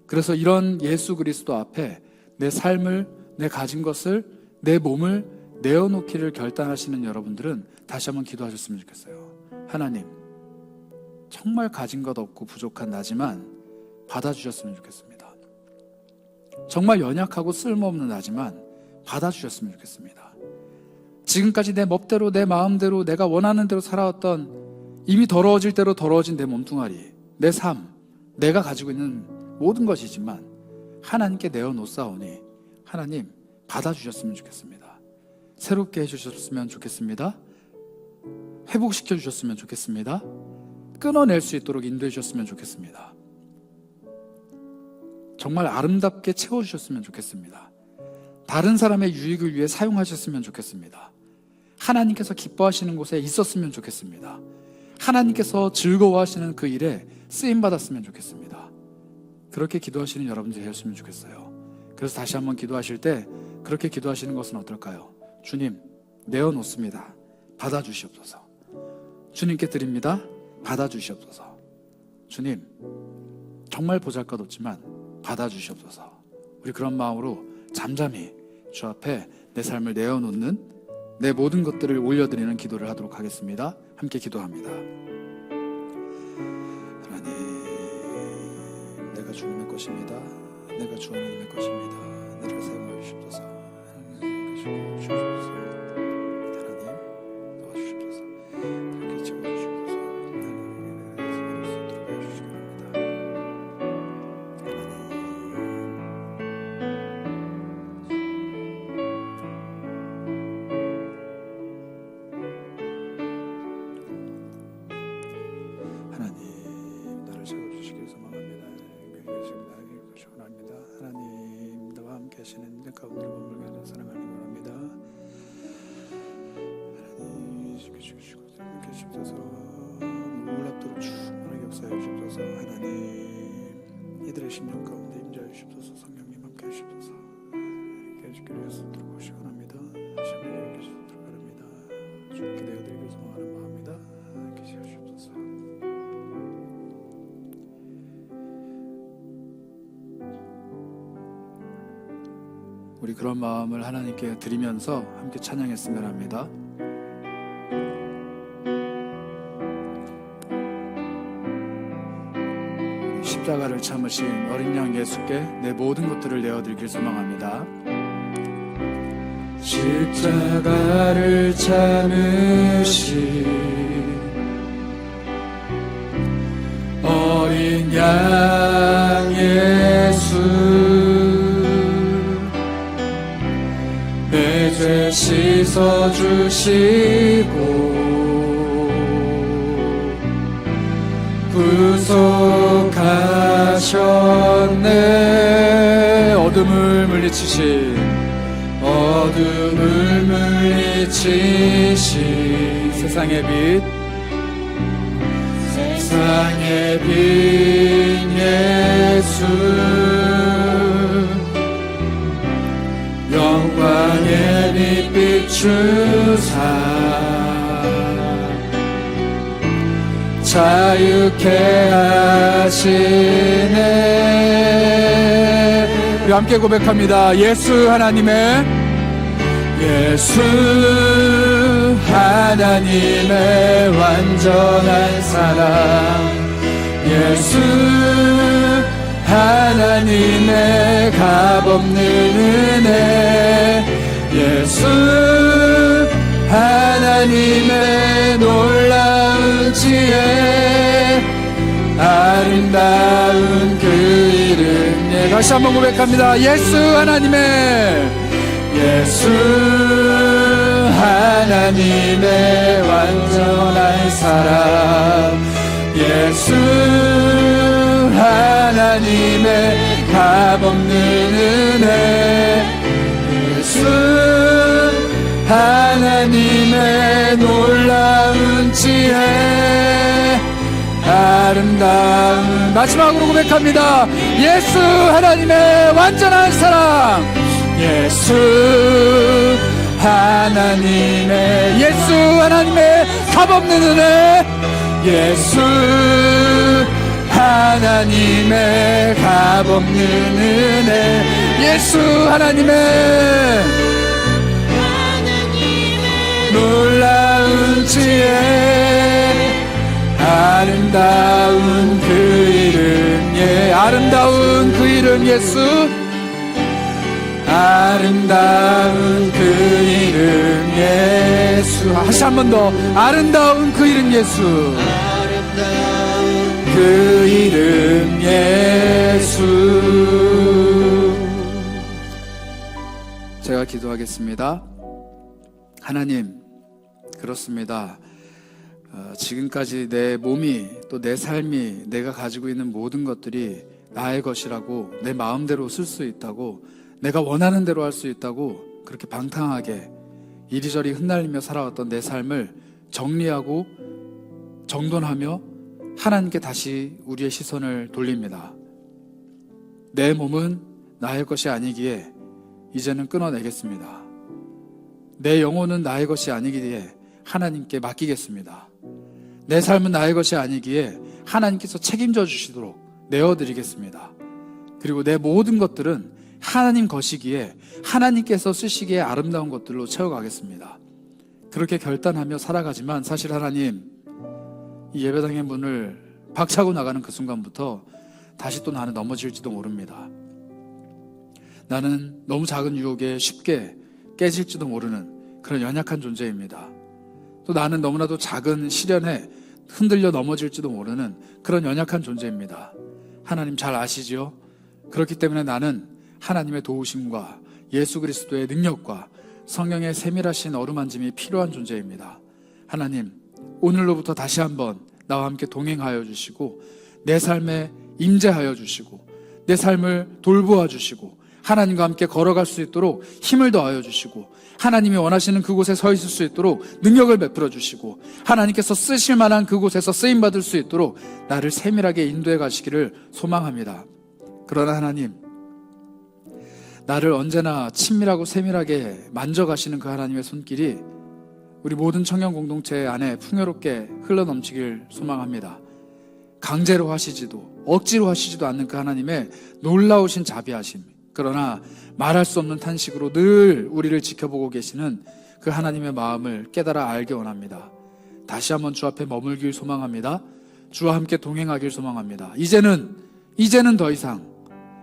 그래서 이런 예수 그리스도 앞에 내 삶을, 내 가진 것을, 내 몸을 내어놓기를 결단하시는 여러분들은 다시 한번 기도하셨으면 좋겠어요. 하나님, 정말 가진 것 없고 부족한 나지만 받아주셨으면 좋겠습니다. 정말 연약하고 쓸모없는 나지만 받아주셨으면 좋겠습니다. 지금까지 내 멋대로, 내 마음대로, 내가 원하는 대로 살아왔던 이미 더러워질 대로 더러워진 내 몸뚱아리, 내 삶, 내가 가지고 있는 모든 것이지만 하나님께 내어놓사오니 하나님 받아주셨으면 좋겠습니다. 새롭게 해주셨으면 좋겠습니다. 회복시켜 주셨으면 좋겠습니다. 끊어낼 수 있도록 인도해 주셨으면 좋겠습니다. 정말 아름답게 채워주셨으면 좋겠습니다. 다른 사람의 유익을 위해 사용하셨으면 좋겠습니다. 하나님께서 기뻐하시는 곳에 있었으면 좋겠습니다. 하나님께서 즐거워하시는 그 일에 쓰임받았으면 좋겠습니다. 그렇게 기도하시는 여러분들이 되었으면 좋겠어요. 그래서 다시 한번 기도하실 때 그렇게 기도하시는 것은 어떨까요? 주님, 내어놓습니다. 받아주시옵소서. 주님께 드립니다. 받아주시옵소서. 주님, 정말 보잘것없지만 받아주시옵소서. 우리 그런 마음으로 잠잠히 주 앞에 내 삶을 내어놓는, 내 모든 것들을 올려드리는 기도를 하도록 하겠습니다. 함께 기도합니다. 하나님, 내가 주님의 것입니다. 내가 주 하나님의 것입니다. 나를 사용하여 주옵소서. 하나님 도와주시옵소서. 이렇게 채워주시옵소서. 하나님 수 있도록 해주시기 바랍니다. 하나님, 나를 채워주시길 소망합니다. 원합니다. 하나님, 나와 함께 하시는 내 가운데 머물게 하는 사랑하는 원합니다. 하나님, 지켜주시고 함께 해주셔서 놀랍도록 충만하게 역사해 주셔서, 하나님 이들의 심령 가운데 임재해 주셔서 성령님 함께 해주셔서 함께 해주기를 위해서 들어오시기 원합니다. 다시 한번 이렇게 해주시도록 바랍니다. 주님께 내어드리길 소망하는 마음입니다. 함께 해주셔서 우리 그런 마음을 하나님께 드리면서 함께 찬양했으면 합니다. 우리 십자가를 참으신 어린 양 예수께 내 모든 것들을 내어드리길 소망합니다. 십자가를 참으신 어린 양 예수, 내 죄 씻어주시고 구속하셨네. 어둠을 물리치신 세상의 빛 예수, 영광의 빛 비추사 자유케 하시네. 우리 함께 고백합니다. 예수 하나님의 완전한 사랑, 예수 하나님의 값없는 은혜, 예수 하나님의 놀라운 지혜, 아름다운 그 이름. 예, 다시 한번 고백합니다. 예수 하나님의 완전한 사랑, 예수 하나님의 값없는 은혜, 예수 하나님의 놀라운 지혜, 아름다운. 마지막으로 고백합니다. 예수 하나님의 완전한 사랑, 예수 하나님의 값없는 은혜, 예수 하나님의 값없는 은혜, 예수 하나님의 놀라운 지혜, 아름다운 그 이름. 예, 아름다운 그 이름 예수, 아름다운 그 이름 예수. 다시 한 번 더. 아름다운 그 이름 예수, 아름다운 그 이름 예수. 제가 기도하겠습니다. 하나님, 그렇습니다. 지금까지 내 몸이, 또 내 삶이, 내가 가지고 있는 모든 것들이 나의 것이라고, 내 마음대로 쓸 수 있다고, 내가 원하는 대로 할 수 있다고 그렇게 방탕하게 이리저리 흩날리며 살아왔던 내 삶을 정리하고 정돈하며 하나님께 다시 우리의 시선을 돌립니다. 내 몸은 나의 것이 아니기에 이제는 끊어내겠습니다. 내 영혼은 나의 것이 아니기에 하나님께 맡기겠습니다. 내 삶은 나의 것이 아니기에 하나님께서 책임져 주시도록 내어드리겠습니다. 그리고 내 모든 것들은 하나님 것이기에 하나님께서 쓰시기에 아름다운 것들로 채워가겠습니다. 그렇게 결단하며 살아가지만 사실 하나님, 이 예배당의 문을 박차고 나가는 그 순간부터 다시 또 나는 넘어질지도 모릅니다. 나는 너무 작은 유혹에 쉽게 깨질지도 모르는 그런 연약한 존재입니다. 또 나는 너무나도 작은 시련에 흔들려 넘어질지도 모르는 그런 연약한 존재입니다. 하나님 잘 아시죠? 그렇기 때문에 나는 하나님의 도우심과 예수 그리스도의 능력과 성령의 세밀하신 어루만짐이 필요한 존재입니다. 하나님, 오늘로부터 다시 한번 나와 함께 동행하여 주시고 내 삶에 임재하여 주시고 내 삶을 돌보아 주시고 하나님과 함께 걸어갈 수 있도록 힘을 더하여 주시고 하나님이 원하시는 그곳에 서 있을 수 있도록 능력을 베풀어 주시고 하나님께서 쓰실 만한 그곳에서 쓰임받을 수 있도록 나를 세밀하게 인도해 가시기를 소망합니다. 그러나 하나님, 나를 언제나 친밀하고 세밀하게 만져가시는 그 하나님의 손길이 우리 모든 청년 공동체 안에 풍요롭게 흘러넘치길 소망합니다. 강제로 하시지도 억지로 하시지도 않는 그 하나님의 놀라우신 자비하심, 그러나 말할 수 없는 탄식으로 늘 우리를 지켜보고 계시는 그 하나님의 마음을 깨달아 알기 원합니다. 다시 한번 주 앞에 머물길 소망합니다. 주와 함께 동행하길 소망합니다. 이제는 더 이상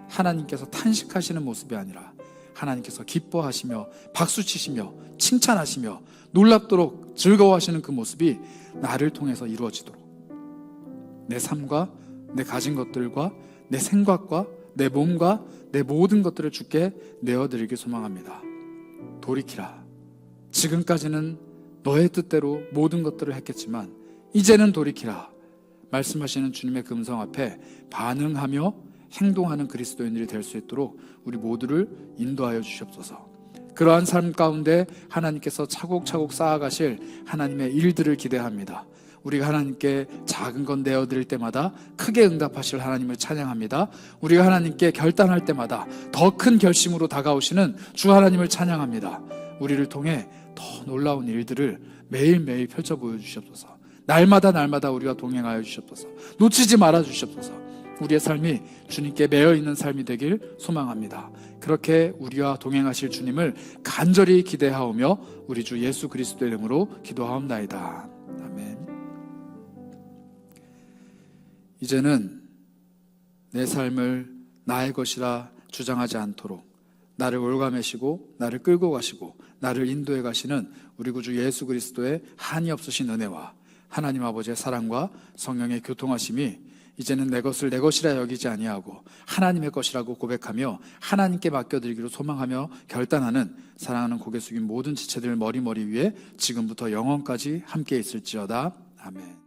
하나님께서 탄식하시는 모습이 아니라 하나님께서 기뻐하시며 박수치시며 칭찬하시며 놀랍도록 즐거워하시는 그 모습이 나를 통해서 이루어지도록 내 삶과 내 가진 것들과 내 생각과 내 몸과 내 모든 것들을 주께 내어드리길 소망합니다. 돌이키라. 지금까지는 너의 뜻대로 모든 것들을 했겠지만 이제는 돌이키라. 말씀하시는 주님의 금성 앞에 반응하며 행동하는 그리스도인들이 될 수 있도록 우리 모두를 인도하여 주시옵소서. 그러한 삶 가운데 하나님께서 차곡차곡 쌓아가실 하나님의 일들을 기대합니다. 우리가 하나님께 작은 건 내어드릴 때마다 크게 응답하실 하나님을 찬양합니다. 우리가 하나님께 결단할 때마다 더 큰 결심으로 다가오시는 주 하나님을 찬양합니다. 우리를 통해 더 놀라운 일들을 매일매일 펼쳐 보여주시옵소서. 날마다 우리와 동행하여 주시옵소서. 놓치지 말아 주시옵소서. 우리의 삶이 주님께 매여 있는 삶이 되길 소망합니다. 그렇게 우리와 동행하실 주님을 간절히 기대하오며 우리 주 예수 그리스도의 이름으로 기도하옵나이다. 아멘. 이제는 내 삶을 나의 것이라 주장하지 않도록 나를 올가매시고 나를 끌고 가시고 나를 인도해 가시는 우리 구주 예수 그리스도의 한이 없으신 은혜와 하나님 아버지의 사랑과 성령의 교통하심이 이제는 내 것을 내 것이라 여기지 아니하고 하나님의 것이라고 고백하며 하나님께 맡겨드리기로 소망하며 결단하는 사랑하는 고개 숙인 모든 지체들 머리 위에 지금부터 영원까지 함께 있을지어다. 아멘.